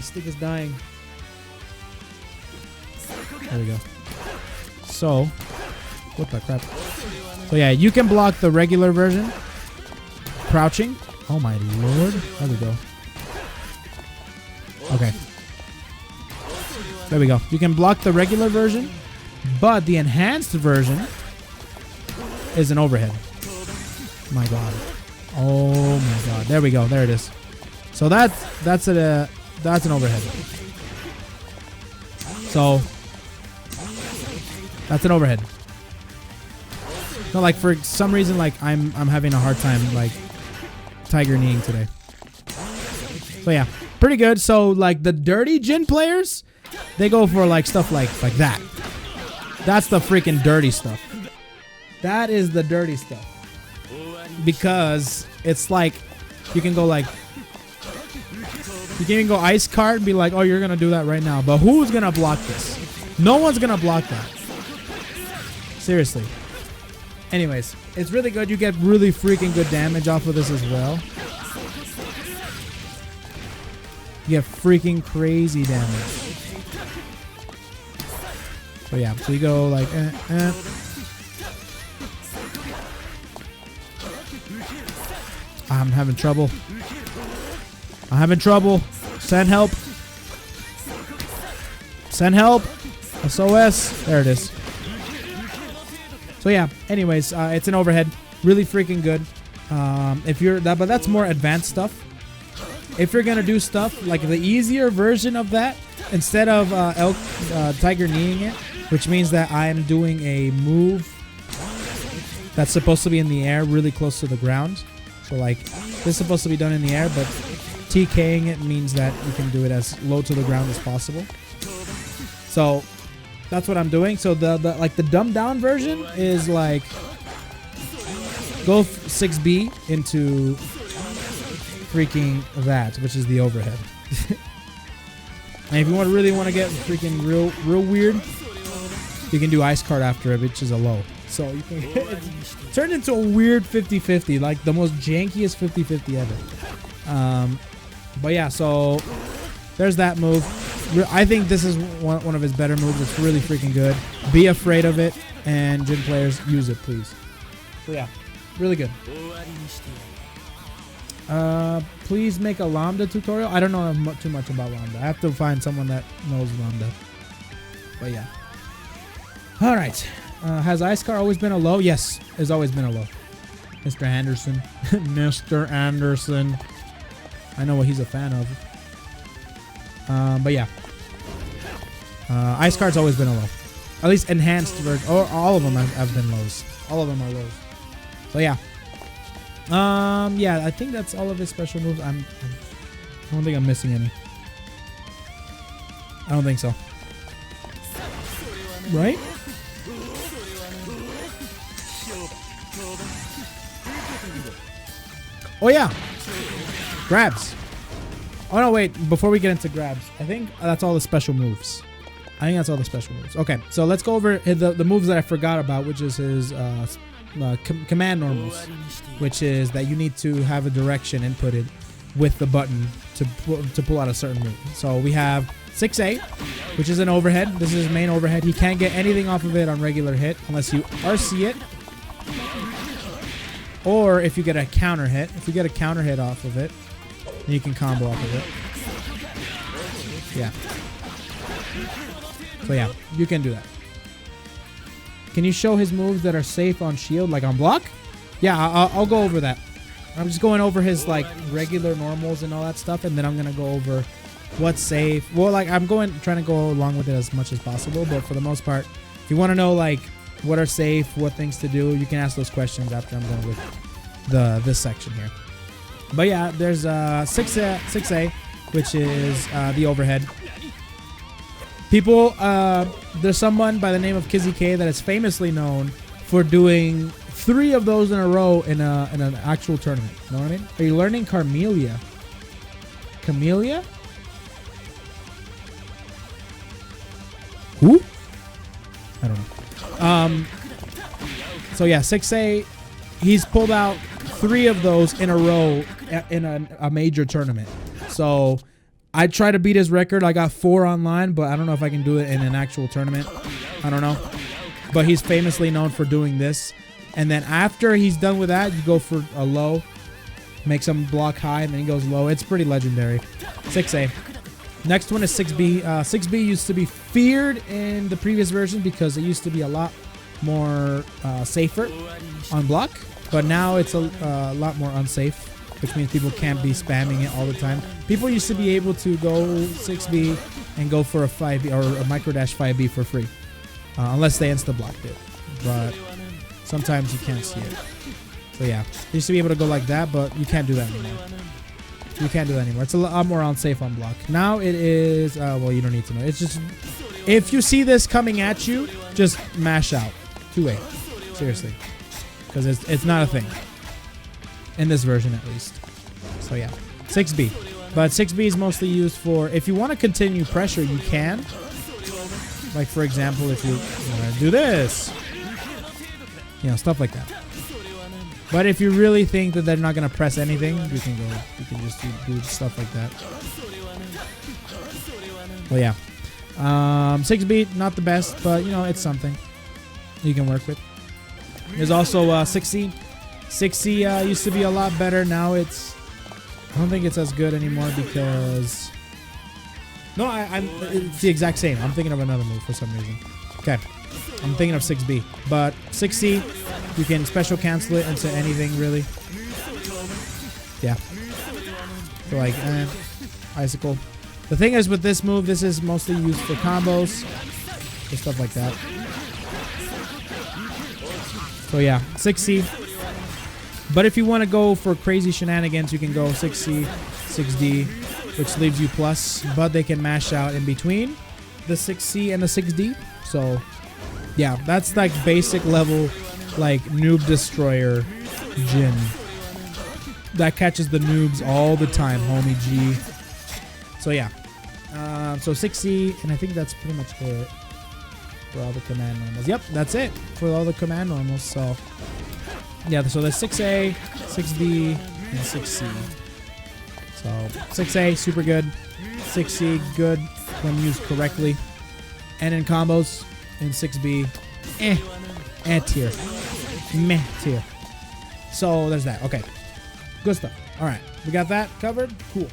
stick is dying. There we go. So, what the crap? So yeah, you can block the regular version. Crouching. Oh my lord. There we go. Okay. There we go. You can block the regular version, but the enhanced version is an overhead. My god. Oh my god. There we go. There it is. So that's an overhead. So that's an overhead. No, like for some reason, like I'm having a hard time like tiger kneeing today. So yeah, pretty good. So like the dirty Jin players, they go for like stuff like that. That's the freaking dirty stuff. That is the dirty stuff. Because it's like you can go like you can even go ice card and be like, oh, you're gonna do that right now. But who's gonna block this? No one's gonna block that. Seriously. Anyways, it's really good. You get really freaking good damage off of this as well. You get freaking crazy damage. So yeah, so you go like I'm having trouble. I'm having trouble. Send help. Send help. SOS. There it is. So yeah, anyways, it's an overhead. Really freaking good. If you're that, but that's more advanced stuff. If you're gonna do stuff like the easier version of that, instead of tiger kneeing it, which means that I'm doing a move that's supposed to be in the air, really close to the ground. So like this is supposed to be done in the air, but TKing it means that you can do it as low to the ground as possible. So that's what I'm doing. So the like the dumbed down version is like go 6B into freaking that, which is the overhead. And if you really want to get freaking real weird, you can do ice card after it, which is a low. So you can it's turned into a weird 50-50, like the most jankiest 50-50 ever. But yeah, so there's that move. I think this is one of his better moves. It's really freaking good. Be afraid of it, and Jin players, use it, please. So yeah, really good. Please make a Lambda tutorial. I don't know too much about Lambda. I have to find someone that knows Lambda. But yeah. All right. Has Icecar always been a low? Yes, it's always been a low. Mr. Anderson. Mr. Anderson. I know what he's a fan of. But yeah. Ice Card's always been a low. At least enhanced version. Or all of them have been lows. All of them are lows. So yeah. Yeah, I think that's all of his special moves. I don't think I'm missing any. I don't think so. Right? Oh yeah. Grabs. Oh no, wait. Before we get into grabs, I think that's all the special moves. I think that's all the special moves. Okay, so let's go over the moves that I forgot about, which is his command normals, which is that you need to have a direction inputted with the button to pull out a certain move. So we have 6A, which is an overhead. This is his main overhead. He can't get anything off of it on regular hit unless you RC it, or if you get a counter hit. If you get a counter hit off of it, then you can combo off of it. Yeah. So yeah, you can do that. Can you show his moves that are safe on shield, like on block? Yeah, I'll go over that. I'm just going over his like regular normals and all that stuff, and then I'm gonna go over what's safe. Well, like I'm trying to go along with it as much as possible, but for the most part, if you want to know like what are safe, what things to do, you can ask those questions after I'm done with this section here. But yeah, there's 6A, which is the overhead. People, there's someone by the name of Kizzy K that is famously known for doing 3 of those in a row in an actual tournament. You know what I mean? Are you learning Carmelia? Camellia? Who? I don't know. So yeah, 6A, he's pulled out 3 of those in a row in a major tournament. So I try to beat his record. I got 4 online, but I don't know if I can do it in an actual tournament. I don't know. But he's famously known for doing this. And then after he's done with that, you go for a low. Makes him block high, and then he goes low. It's pretty legendary. 6A. Next one is 6B. 6B used to be feared in the previous version because it used to be a lot more safer on block. But now it's a lot more unsafe, which means people can't be spamming it all the time. People used to be able to go 6B and go for a 5B or a micro dash 5B for free. Unless they insta-blocked it. But sometimes you can't see it. So yeah, you used to be able to go like that, but you can't do that anymore. You can't do that anymore. It's a lot more unsafe on block. Now it is, well, you don't need to know. It's just, if you see this coming at you, just mash out. 2A. Seriously. Because it's not a thing. In this version, at least. So yeah. 6B. But 6B is mostly used for, if you want to continue pressure, you can. Like, for example, if you want to do this. You know, stuff like that. But if you really think that they're not going to press anything, you can just do stuff like that. Well, yeah. 6B, not the best, but, you know, it's something you can work with. There's also 6C. 6C used to be a lot better. Now it's, I don't think it's as good anymore because, no, it's the exact same. I'm thinking of another move for some reason. Okay. I'm thinking of 6B. But 6C, you can special cancel it into anything, really. Yeah. So like, Icicle. The thing is with this move, this is mostly used for combos. Or stuff like that. So yeah, 6C. But if you want to go for crazy shenanigans, you can go 6C, 6D, which leaves you plus. But they can mash out in between the 6C and the 6D. So yeah, that's like basic level, like noob destroyer Jin. That catches the noobs all the time, homie G. So yeah, so 6C, and I think that's pretty much it for all the command normals. Yep, that's it for all the command normals. So yeah, so there's 6A, 6B, and 6C. So 6A, super good. 6C, good when used correctly. And in combos, in 6B, tier. Meh tier. So there's that. Okay. Good stuff. Alright. We got that covered. Cool.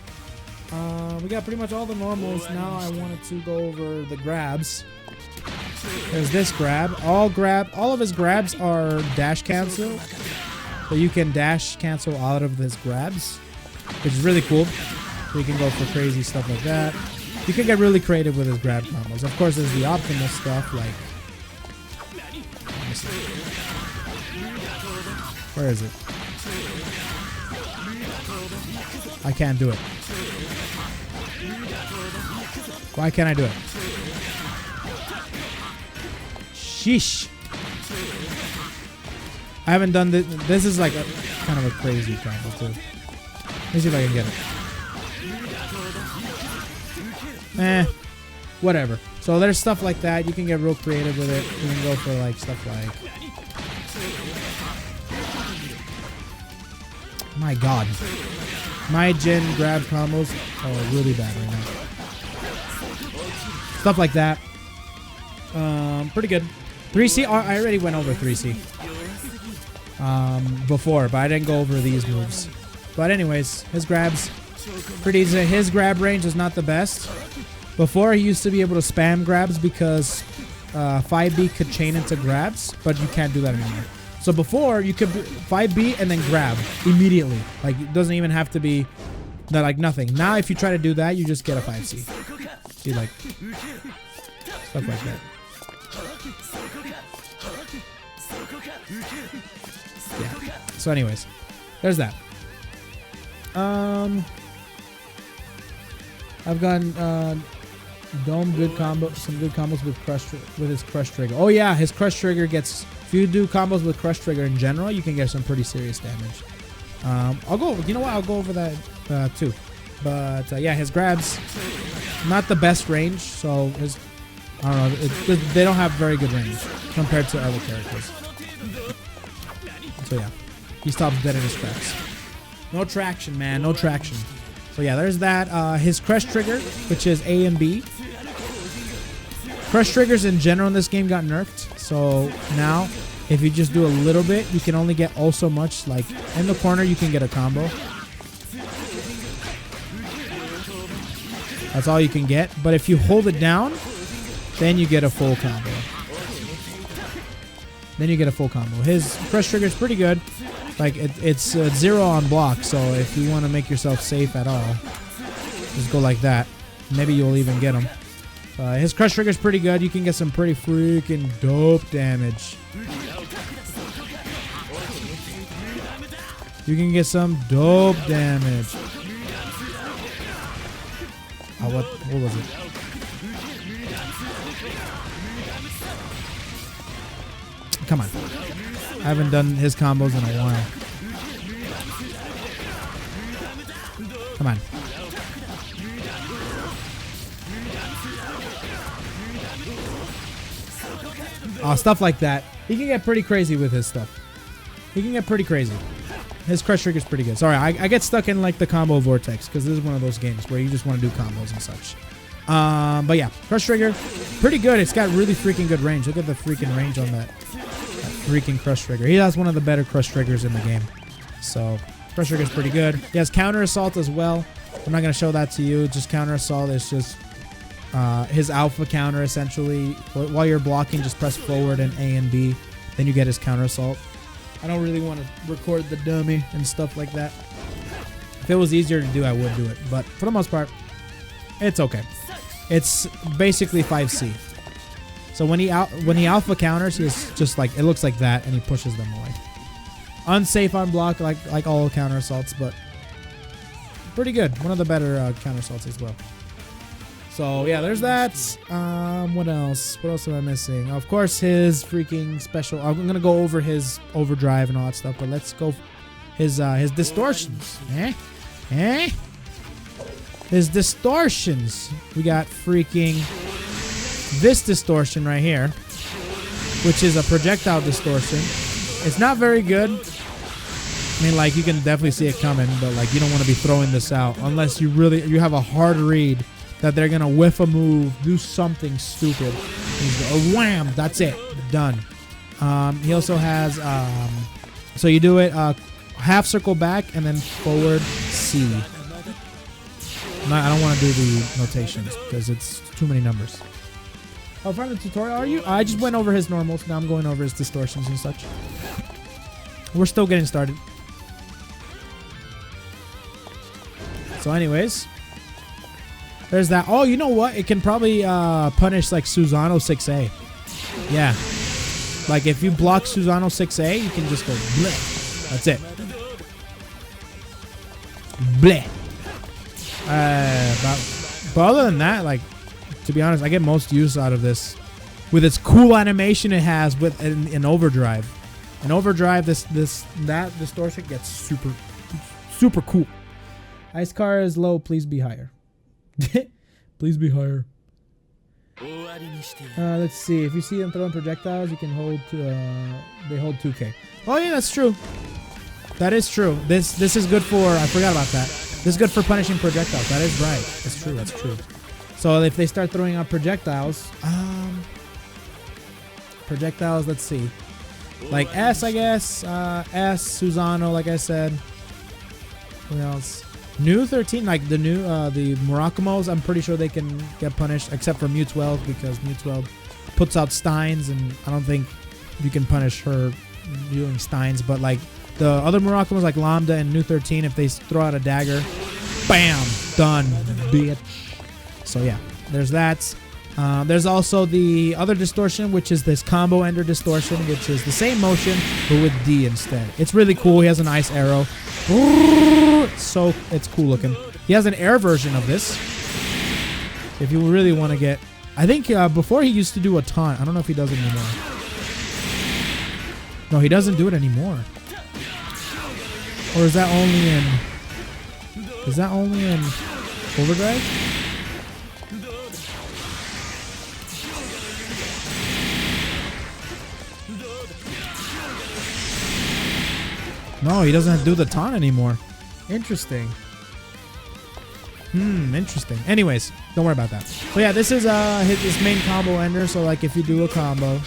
We got pretty much all the normals. Now I wanted to go over the grabs. There's this grab. All of his grabs are dash cancel. So you can dash cancel out of his grabs, which is really cool. So you can go for crazy stuff like that. You can get really creative with his grab combos. Of course, there's the optimal stuff like... Where is it? I can't do it. Why can't I do it? Sheesh. I haven't done this. This is like a kind of a crazy combo too. Let me see if I can get it. Whatever. So there's stuff like that. You can get real creative with it. You can go for like stuff like... My god. My Jin grab combos are really bad right now. Stuff like that. Pretty good. 3C, I already went over 3C. Before, but I didn't go over these moves. But anyways, his grabs, pretty easy. His grab range is not the best. Before, he used to be able to spam grabs because 5B could chain into grabs, but you can't do that anymore. So before, you could 5B and then grab immediately. Like, it doesn't even have to be that, like, nothing. Now, if you try to do that, you just get a 5C. See, like, stuff like that. Yeah. So anyways, there's that. I've gotten Dome good combo, some good combos with his crush trigger. Oh yeah, his crush trigger gets. If you do combos with crush trigger in general, you can get some pretty serious damage. I'll go. You know what? I'll go over that too. But yeah, his grabs not the best range. So his I don't know. They don't have very good range compared to other characters. So yeah, he stops dead in his tracks. No traction, man. No traction. So yeah, there's that. His crush trigger, which is A and B. Crush triggers in general in this game got nerfed. So now, if you just do a little bit, you can only get oh so much. Like in the corner, you can get a combo. That's all you can get. But if you hold it down, then you get a full combo. Then you get a full combo. His crush trigger is pretty good. Like it's 0 on block. So if you want to make yourself safe at all, just go like that. Maybe you'll even get him. His crush trigger is pretty good. You can get some pretty freaking dope damage. You can get some dope damage. What was it? Come on. I haven't done his combos in a while. Come on. Oh, stuff like that. He can get pretty crazy with his stuff. He can get pretty crazy. His crush trigger is pretty good. Sorry, I get stuck in like the combo vortex because this is one of those games where you just want to do combos and such. But yeah, crush trigger, pretty good. It's got really freaking good range. Look at the freaking range on that freaking crush trigger. He has one of the better crush triggers in the game. So crush trigger is pretty good. He has counter assault as well. I'm not gonna show that to you. Just counter assault is just his alpha counter essentially. While you're blocking, just press forward and A and B. Then you get his counter assault. I don't really want to record the dummy and stuff like that. If it was easier to do, I would do it. But for the most part, it's okay. It's basically 5C. So when he alpha counters, he's just like, it looks like that, and he pushes them away. Unsafe on block, like all counter assaults, but pretty good. One of the better counter assaults as well. So yeah, there's that. What else? What else am I missing? Of course, his freaking special. I'm gonna go over his overdrive and all that stuff, but let's go his distortions. His distortions. We got freaking this distortion right here, which is a projectile distortion. It's not very good. I mean, like, you can definitely see it coming, but like, you don't want to be throwing this out unless you have a hard read that they're gonna whiff a move, do something stupid. Wham! That's it. Done. He also has so you do it half circle back and then forward C. I don't want to do the notations because it's too many numbers. Oh, from the tutorial, are you? I just went over his normals. Now I'm going over his distortions and such. We're still getting started. So anyways, there's that. Oh, you know what? It can probably punish like Susano 6A. Yeah. Like if you block Susano 6A, you can just go bleh. That's it. Bleh. But other than that, like, to be honest, I get most use out of this with its cool animation it has with in Overdrive. In Overdrive, that distortion gets super cool. Ice car is low. Please be higher. Please be higher. Let's see. If you see them throwing projectiles, you can hold. They hold 2K. Oh yeah, that's true. That is true. This is good for. I forgot about that. This is good for punishing projectiles. That is right. That's true. That's true. So if they start throwing out projectiles, let's see. Like S, I guess. S, Susano, like I said. What else? New 13, like the new, the Murakumos, I'm pretty sure they can get punished, except for Mew 12, because Mew 12 puts out Steins, and I don't think you can punish her doing Steins, but like the other Murakumos, like Lambda and New 13, if they throw out a dagger, bam, done, bitch. So yeah, there's that. There's also the other distortion, which is this combo ender distortion, which is the same motion, but with D instead. It's really cool. He has an ice arrow. So it's cool looking. He has an air version of this. If you really want to get, I think before he used to do a taunt. I don't know if he does it anymore. No, he doesn't do it anymore. Or is that only in? Is that only in Overdrive? No, he doesn't do the taunt anymore. Interesting. Interesting. Anyways, don't worry about that. So yeah, this is his main combo ender. So like if you do a combo,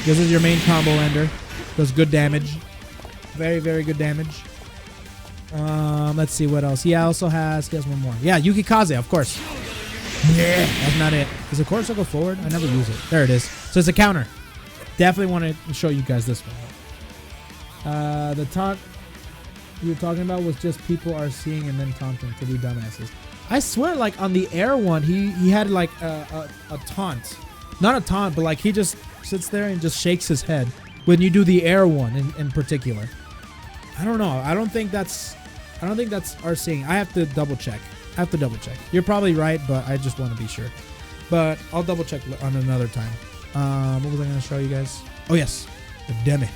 this is your main combo ender. Does good damage. Very, very good damage. Let's see what else. He also has one more. Yeah, Yukikaze, of course. Yeah, that's not it. Does the core circle forward? I never use it. There it is. So it's a counter. Definitely want to show you guys this one. The taunt you were talking about was just people are seeing and then taunting to be dumbasses. I swear, like on the air one, he had like a taunt. Not a taunt, but like he just sits there and just shakes his head when you do the air one in particular. I don't know. I don't think that's our seeing. I have to double check. You're probably right, but I just want to be sure. But I'll double check on another time. What was I going to show you guys? Oh yes, the demi.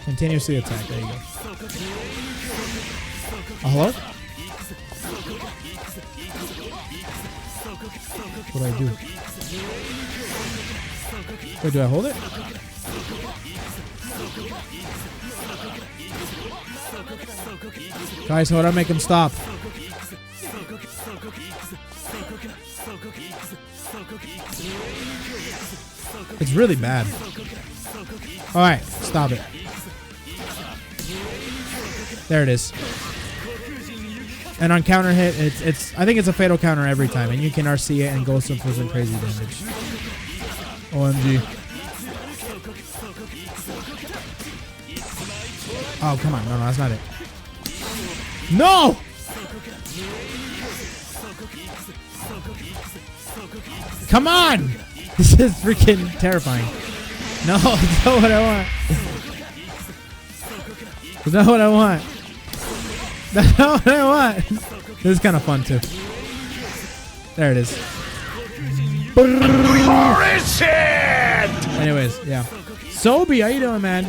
Continuously attack. There you go. Hello? What do I do? Wait, do I hold it? Guys, hold on, make him stop. It's really bad. Alright, stop it. There it is. And on counter hit, I think it's a fatal counter every time, and you can RC it and go for some crazy damage. OMG. Oh, come on. No, that's not it. No! Come on! This is freaking terrifying. No, that's not what I want. That's not what I want. That's not what I want. This is kind of fun, too. There it is. Anyways, yeah. Sobi, how you doing, man?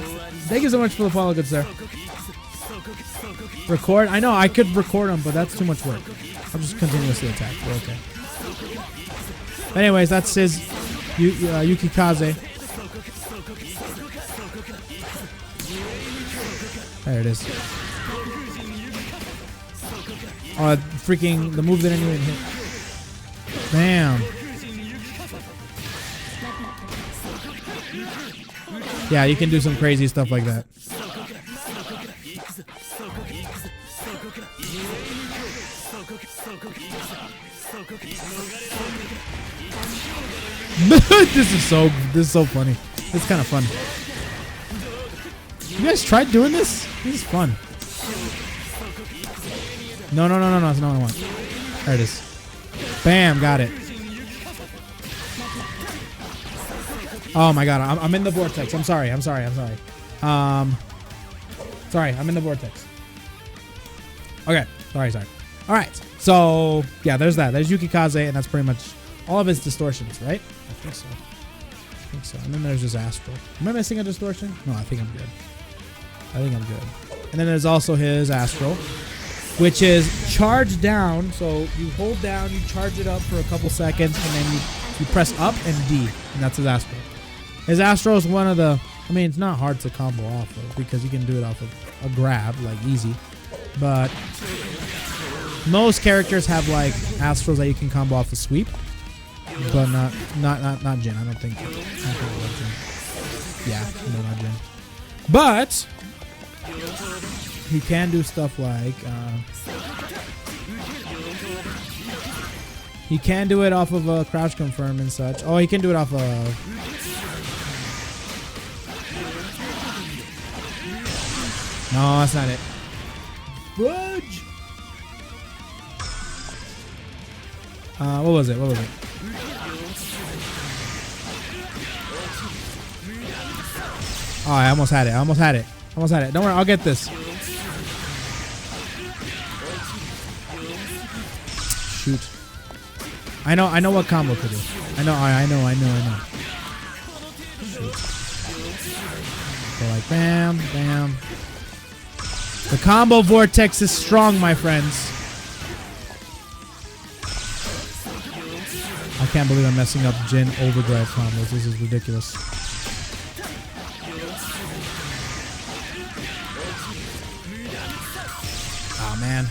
Thank you so much for the follow, good sir. Record? I know, I could record them, but that's too much work. I'll just continuously attack. We're okay. Anyways, that's his Yukikaze. There it is. Oh, freaking, the move didn't even hit. Damn. Yeah, you can do some crazy stuff like that. This is so funny. It's kind of fun. You guys tried doing this? This is fun. No, that's not what I want. There it is. Bam, got it. Oh my god, I'm in the vortex. I'm sorry. Sorry, I'm in the vortex. Okay, sorry. Alright, so yeah, there's that. There's Yukikaze, and that's pretty much all of his distortions, right? I think so. And then there's his astral. Am I missing a distortion? No, I think I'm good. And then there's also his astral, which is charged down. So you hold down, you charge it up for a couple seconds, and then you press up and D, and that's his astral. His astral is one of the, I mean, it's not hard to combo off of because you can do it off of a grab, like easy. But most characters have like astrals that you can combo off a sweep, but not Jin. I don't think. Jin. Yeah, no, not Jin. But he can do stuff like he can do it off of a crouch confirm and such. Oh, he can do it off of. No, that's not it. Fudge. What was it? Oh, I almost had it. Don't worry, I'll get this. Shoot. I know what combo to do. I know. Shoot. So like bam, bam. The combo vortex is strong, my friends. I can't believe I'm messing up Jin Overdrive combos. This is ridiculous. Oh, man.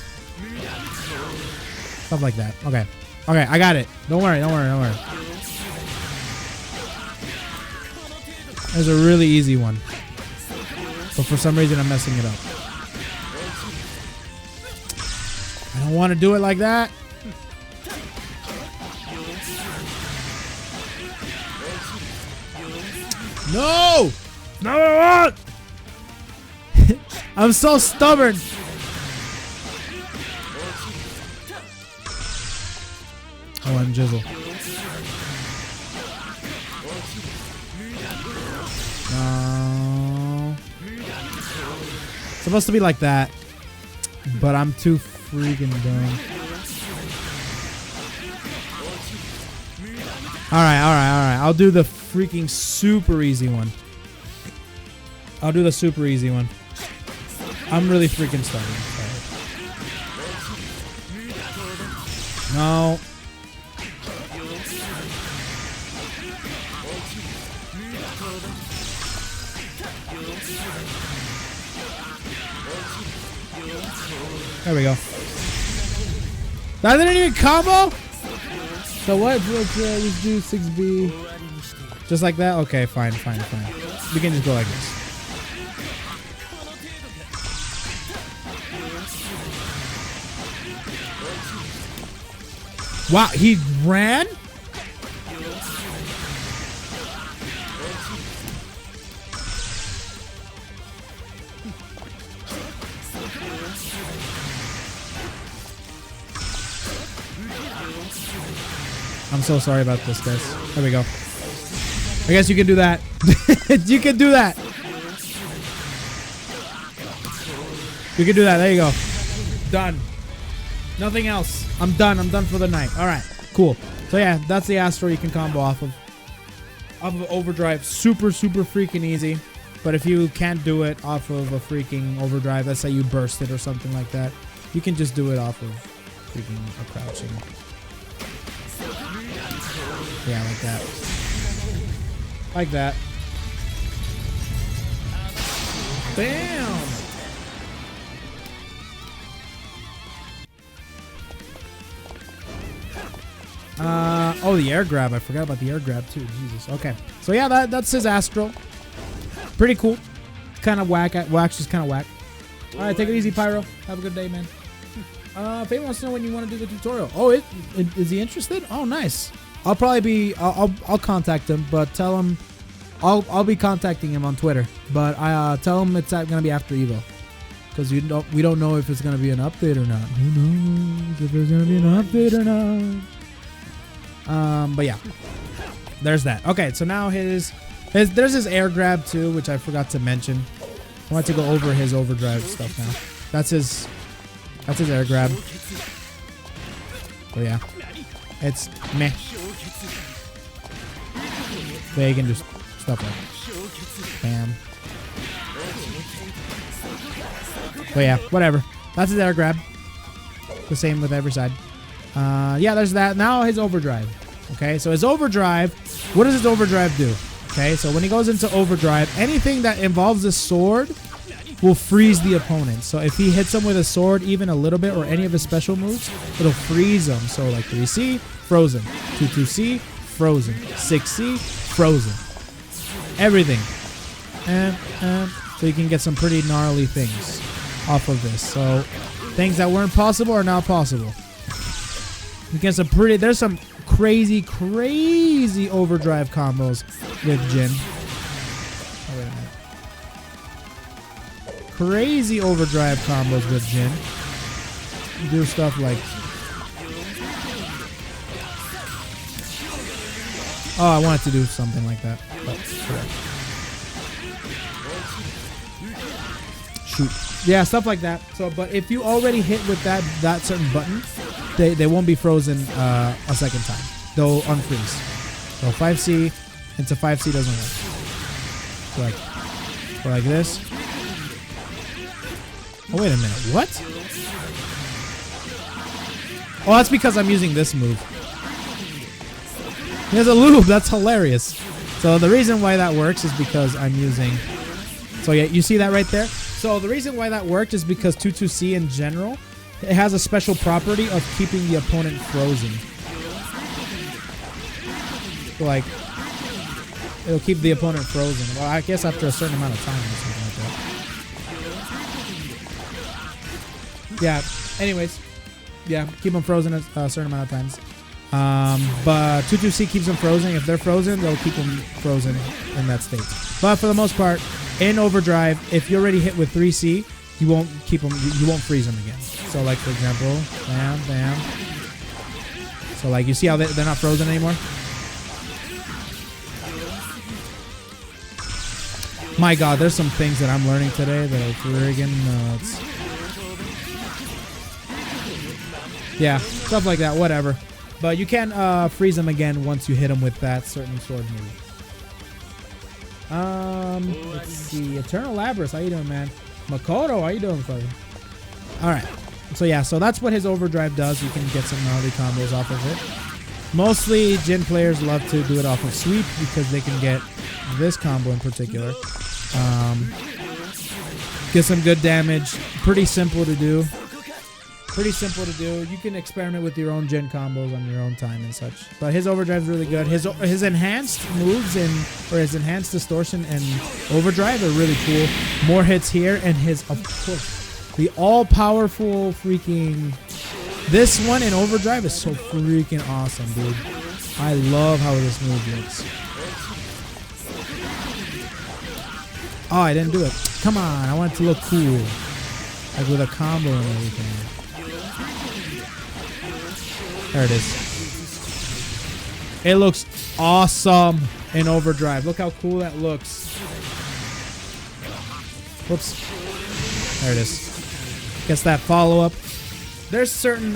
Stuff like that. Okay. Okay, I got it. Don't worry, don't worry, don't worry. There's a really easy one. But for some reason, I'm messing it up. I don't want to do it like that. No! No, I want! I'm so stubborn. Oh, I'm Jizzle. No. It's supposed to be like that, but I'm too freaking dumb. Alright, alright, alright. I'll do the freaking super easy one. I'll do the super easy one. I'm really freaking stubborn. Sorry. No. There we go. That didn't even combo? So what? Let's do 6B. Just like that? Okay, fine, fine, fine. We can just go like this. Wow, he ran? I'm so sorry about this, guys. There we go. I guess you can do that. You can do that. You can do that. There you go. Done. Nothing else. I'm done. I'm done for the night. All right. Cool. So yeah, that's the Astro you can combo off of Overdrive. Super, super freaking easy. But if you can't do it off of a freaking Overdrive, let's say you burst it or something like that, you can just do it off of freaking a crouching. Yeah, like that. Like that. Bam! Oh, the air grab. I forgot about the air grab too. Jesus. Okay. So yeah, that's his Astro. Pretty cool. Kind of whack. Well, actually, it's kind of whack. All right, take it easy, Pyro. Have a good day, man. If anyone wants to know when you want to do the tutorial. Oh, is he interested? Oh, nice. I'll probably be. I'll contact him, but tell him. I'll be contacting him on Twitter, but I tell him it's gonna be after Evo, because we don't know if it's gonna be an update or not. Who knows if there's gonna be an update or not? But yeah, there's that. Okay, so now there's his air grab too, which I forgot to mention. I want to go over his Overdrive stuff now. That's his air grab. Oh yeah, it's meh. So you can just stuff like bam. But yeah, whatever. That's his air grab. The same with every side. Yeah, there's that. Now his Overdrive. Okay, so his Overdrive, what does his Overdrive do? Okay, so when he goes into Overdrive, anything that involves a sword will freeze the opponent. So if he hits him with a sword even a little bit, or any of his special moves, it'll freeze him. So like 3C, frozen. 2-2C, frozen. 6C, frozen. Everything. And so you can get some pretty gnarly things off of this. So things that weren't possible are now possible. You get some there's some crazy Overdrive combos with Jin. Oh, wait a minute. Crazy Overdrive combos with Jin. You do stuff like... Oh, I wanted to do something like that. But shoot. Yeah, stuff like that. So, but if you already hit with that certain button, they won't be frozen a second time. They'll unfreeze. So 5C into 5C doesn't work. So like this. Oh, wait a minute. What? Oh, that's because I'm using this move. He has a loop. That's hilarious. So the reason why that works is because I'm using... So yeah, you see that right there? So the reason why that worked is because 2-2-C in general, it has a special property of keeping the opponent frozen. So like, it'll keep the opponent frozen. Well, I guess after a certain amount of time or something like that. Yeah, anyways. Yeah, keep them frozen a certain amount of times. But 2-2-C keeps them frozen. If they're frozen, they'll keep them frozen in that state. But for the most part, in Overdrive, if you're already hit with 3C, you won't keep them. You won't freeze them again. So, like for example, bam, bam. So, like you see how they're not frozen anymore. My God, there's some things that I'm learning today that are friggin' nuts. Yeah, stuff like that. Whatever. But you can freeze them again once you hit them with that certain sword move. Let's see. Eternal Labrys, how you doing, man? Makoto, how you doing, brother? Alright. So yeah, so that's what his Overdrive does. You can get some gnarly combos off of it. Mostly Jin players love to do it off of sweep because they can get this combo in particular. Get some good damage. Pretty simple to do. Pretty simple to do. You can experiment with your own gen combos on your own time and such. But his Overdrive is really good. His enhanced moves or his enhanced Distortion and Overdrive are really cool. More hits here, and his, of course, the all-powerful freaking... This one in Overdrive is so freaking awesome, dude. I love how this move looks. Oh, I didn't do it. Come on, I want it to look cool. Like with a combo and everything. There it is. It looks awesome in Overdrive. Look how cool that looks. Whoops. There it is. Gets that follow-up. There's certain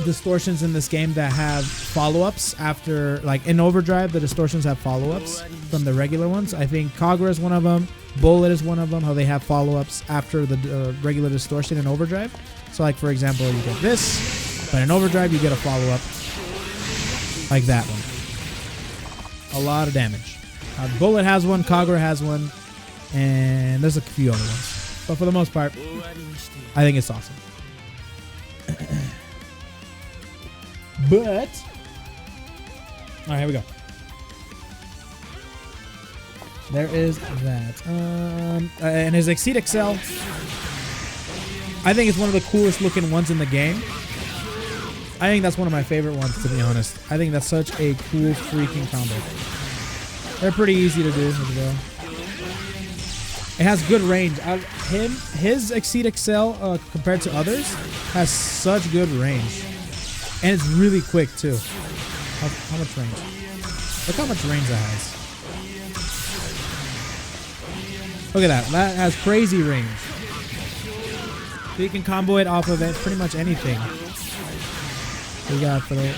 distortions in this game that have follow-ups after, like in Overdrive, the distortions have follow-ups from the regular ones. I think Kagura is one of them. Bullet is one of them, how they have follow-ups after the regular distortion in Overdrive. So like, for example, you get this. But in Overdrive, you get a follow-up like that one. A lot of damage. Bullet has one, Kagura has one, and there's a few other ones. But for the most part, I think it's awesome. But, all right, here we go. There is that. And his Exceed Excel, I think it's one of the coolest looking ones in the game. I think that's one of my favorite ones, to be honest. I think that's such a cool freaking combo. They're pretty easy to do as well. It has good range. His Exceed Excel, compared to others, has such good range. And it's really quick, too. How much range? Look how much range that has. Look at that. That has crazy range. So you can combo it off of it, pretty much anything. We got for the...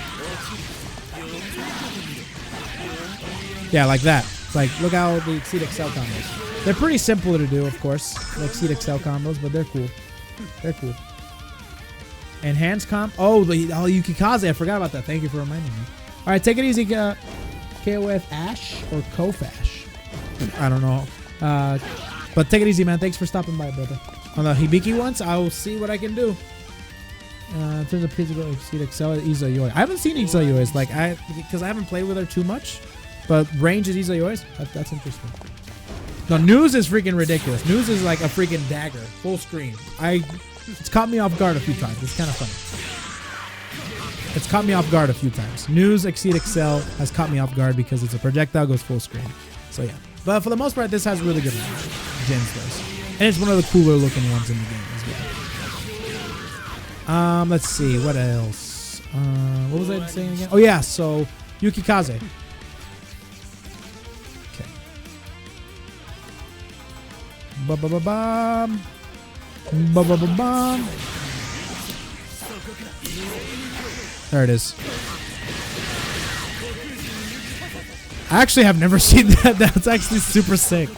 Yeah, like that. Like, look how the Exceed Excel combos. They're pretty simple to do, of course. The Exceed Excel combos, but they're cool. They're cool. Enhanced comp. Oh, Yukikaze. I forgot about that. Thank you for reminding me. All right, take it easy. KOF Ash or Kofash. I don't know. But take it easy, man. Thanks for stopping by, brother. On the Hibiki ones, I will see what I can do. In terms of physical, Exceed Excel, Izayoi. I haven't seen Izayoi. Like because I haven't played with her too much. But range is Izayoi. That's interesting. No, News is freaking ridiculous. News is like a freaking dagger, full screen. It's caught me off guard a few times. It's kind of funny. It's caught me off guard a few times. News Exceed Excel has caught me off guard because it's a projectile, goes full screen. So yeah. But for the most part, this has really good range. Jin's does. And it's one of the cooler looking ones in the game as well. Let's see. What else? What was I saying again? Oh yeah, so Yukikaze. Okay. Ba-ba-ba-bam. Ba-ba-ba-bam. There it is. I actually have never seen that. That's actually super sick.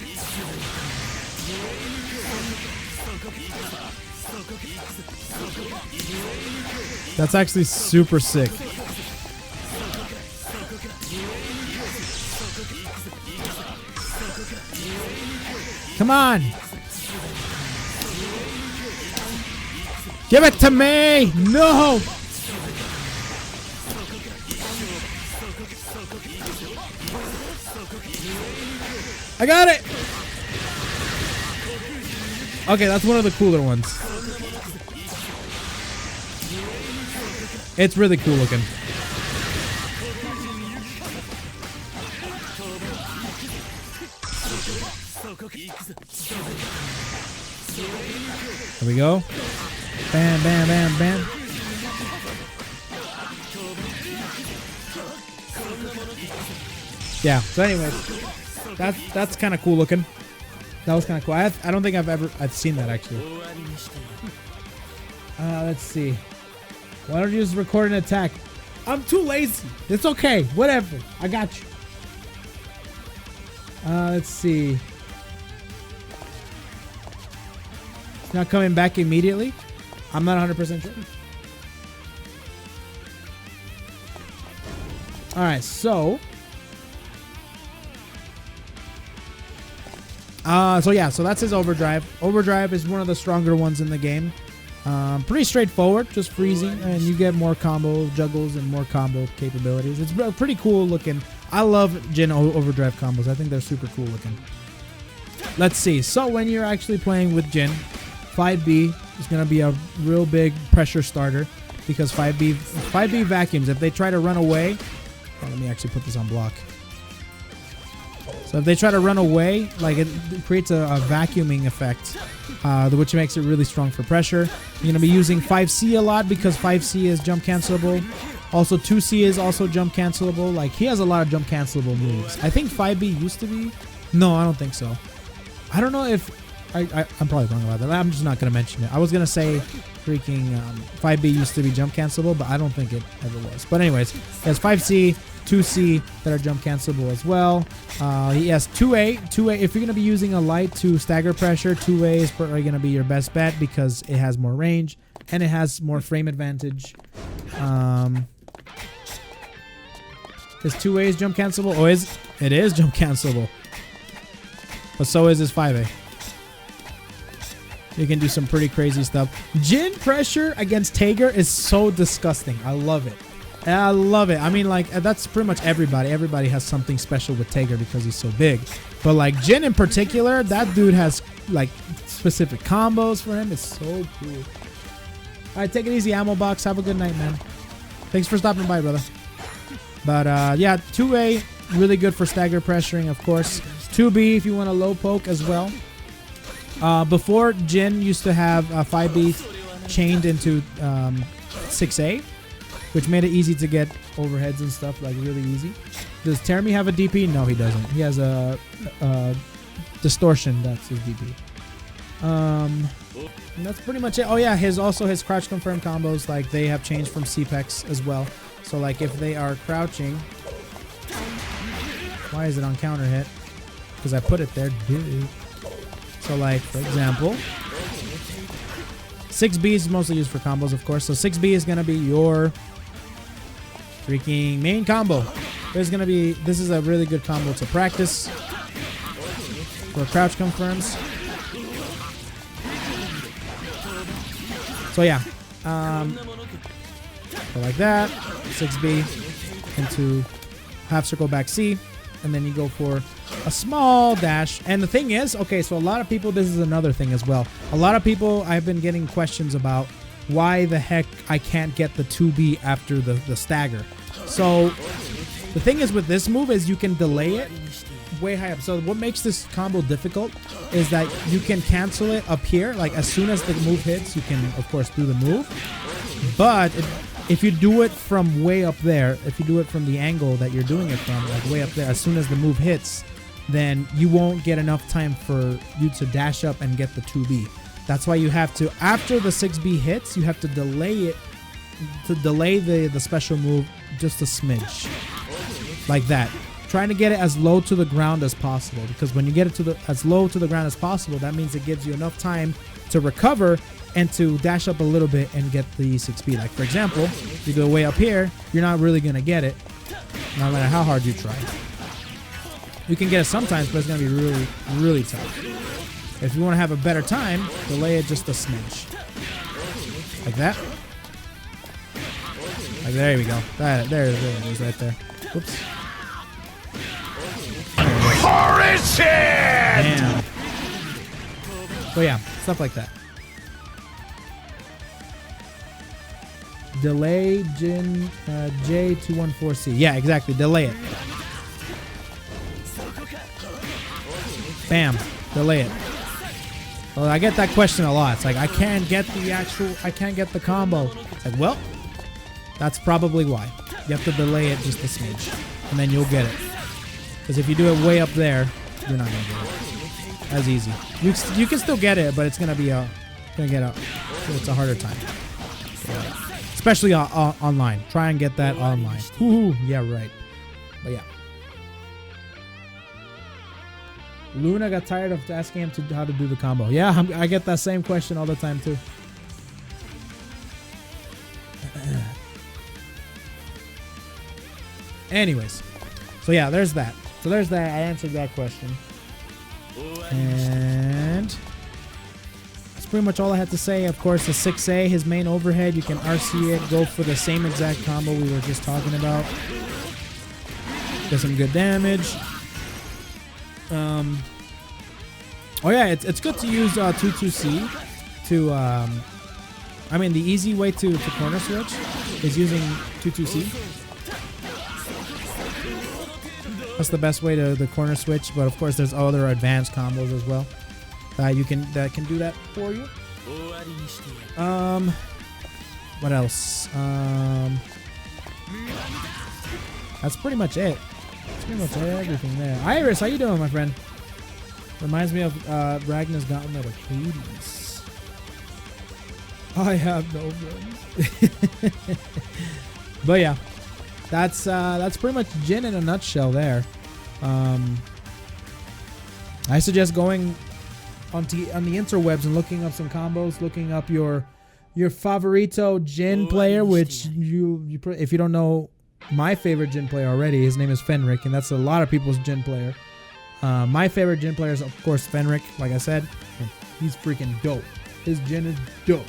That's actually super sick. Come on. Give it to me. No. I got it. Okay, that's one of the cooler ones. It's really cool looking. There we go. Bam, bam, bam, bam. Yeah, so anyways, that's kind of cool looking. That was kind of cool. I don't think I've seen that actually. Let's see. Why don't you just record an attack? I'm too lazy. It's okay. Whatever. I got you. Let's see. It's not coming back immediately. I'm not 100% sure. All right, so. So that's his Overdrive. Overdrive is one of the stronger ones in the game. Pretty straightforward, just freezing, and you get more combo juggles and more combo capabilities. It's pretty cool looking. I love Jin Overdrive combos. I think they're super cool looking. Let's see. So when you're actually playing with Jin, 5B is going to be a real big pressure starter because 5B vacuums. If they try to run away, let me actually put this on block. So if they try to run away, like it creates a vacuuming effect, which makes it really strong for pressure. You're going to be using 5C a lot because 5C is jump cancelable. Also 2C is also jump cancelable. Like he has a lot of jump cancelable moves. I think 5B used to be. No, I don't think so. I don't know if I'm probably wrong about that. I'm just not going to mention it. I was going to say freaking 5B used to be jump cancelable, but I don't think it ever was. But anyways, he has 5C, 2C that are jump cancelable as well. He has 2A. 2A, if you're going to be using a light to stagger pressure, 2A is probably going to be your best bet because it has more range and it has more frame advantage. His 2A is jump cancelable. Oh, it is jump cancelable. But so is his 5A. You can do some pretty crazy stuff. Jin pressure against Tager is so disgusting. I love it. I love it. I mean, like, that's pretty much everybody. Everybody has something special with Tager because he's so big. But, like, Jin in particular, that dude has, like, specific combos for him. It's so cool. All right, take it easy, Ammo Box. Have a good night, man. Thanks for stopping by, brother. But, yeah, 2A, really good for stagger pressuring, of course. 2B if you want a low poke as well. Before, Jin used to have 5B chained into 6A, which made it easy to get overheads and stuff, like really easy. Does Termi have a DP? No, he doesn't. He has a Distortion. That's his DP. And that's pretty much it. Oh yeah, his crouch confirm combos, like they have changed from CPEX as well. So like if they are crouching, why is it on counter hit? Because I put it there, dude. So like, for example, 6B is mostly used for combos, of course. So 6B is going to be your freaking main combo. This is a really good combo to practice for crouch confirms. So yeah, go like that, 6B into half circle back C, and then you go for a small dash. And the thing is, okay, so a lot of people, this is another thing as well. A lot of people, I've been getting questions about why the heck I can't get the 2B after the stagger. So the thing is with this move is you can delay it way high up. So what makes this combo difficult is that you can cancel it up here. Like as soon as the move hits, you can of course do the move. But if you do it from way up there, if you do it from the angle that you're doing it from, like way up there, as soon as the move hits, then you won't get enough time for you to dash up and get the 2B. That's why you have to, after the 6B hits, you have to delay it, to delay the special move just a smidge. Like that. Trying to get it as low to the ground as possible, because when you get it to as low to the ground as possible, that means it gives you enough time to recover and to dash up a little bit and get the 6B. Like for example, if you go way up here, you're not really going to get it, no matter how hard you try. You can get it sometimes, but it's gonna be really, really tough. If you want to have a better time, delay it just a smidge. Like that. Like there we go. There it is right there. Whoops. Horace! Damn. So yeah, stuff like that. Delay Jin J214C. Yeah, exactly. Delay it. Bam. Delay it. Well, I get that question a lot. It's like, I can't get the combo. It's like, well, that's probably why. You have to delay it just a smidge, and then you'll get it. Because if you do it way up there, you're not gonna get it. As easy. You can still get it, but it's gonna be it's a harder time. Especially online. Try and get that online. Ooh, yeah, right. But yeah. Luna got tired of asking him how to do the combo. Yeah, I get that same question all the time too. Anyways. So yeah, there's that. I answered that question. And that's pretty much all I had to say. Of course, the 6A, his main overhead, you can RC it, go for the same exact combo we were just talking about. Get some good damage. Oh yeah, it's good to use 22C to I mean, the easy way to corner switch is using 22C. That's the best way to the corner switch, but of course there's other advanced combos as well that can do that for you. What else? That's pretty much it. That's pretty much everything there. Iris, how you doing, my friend? Reminds me of Ragnar's Gauntlet of Hades. I have no friends. But yeah, that's pretty much Jin in a nutshell there. I suggest going on the interwebs and looking up some combos, looking up your favorito Jin player, which you if you don't know my favorite Jin player already, his name is Fenric, and that's a lot of people's Jin player. My favorite Jin player is, of course, Fenric, like I said, and he's freaking dope. His Jin is dope.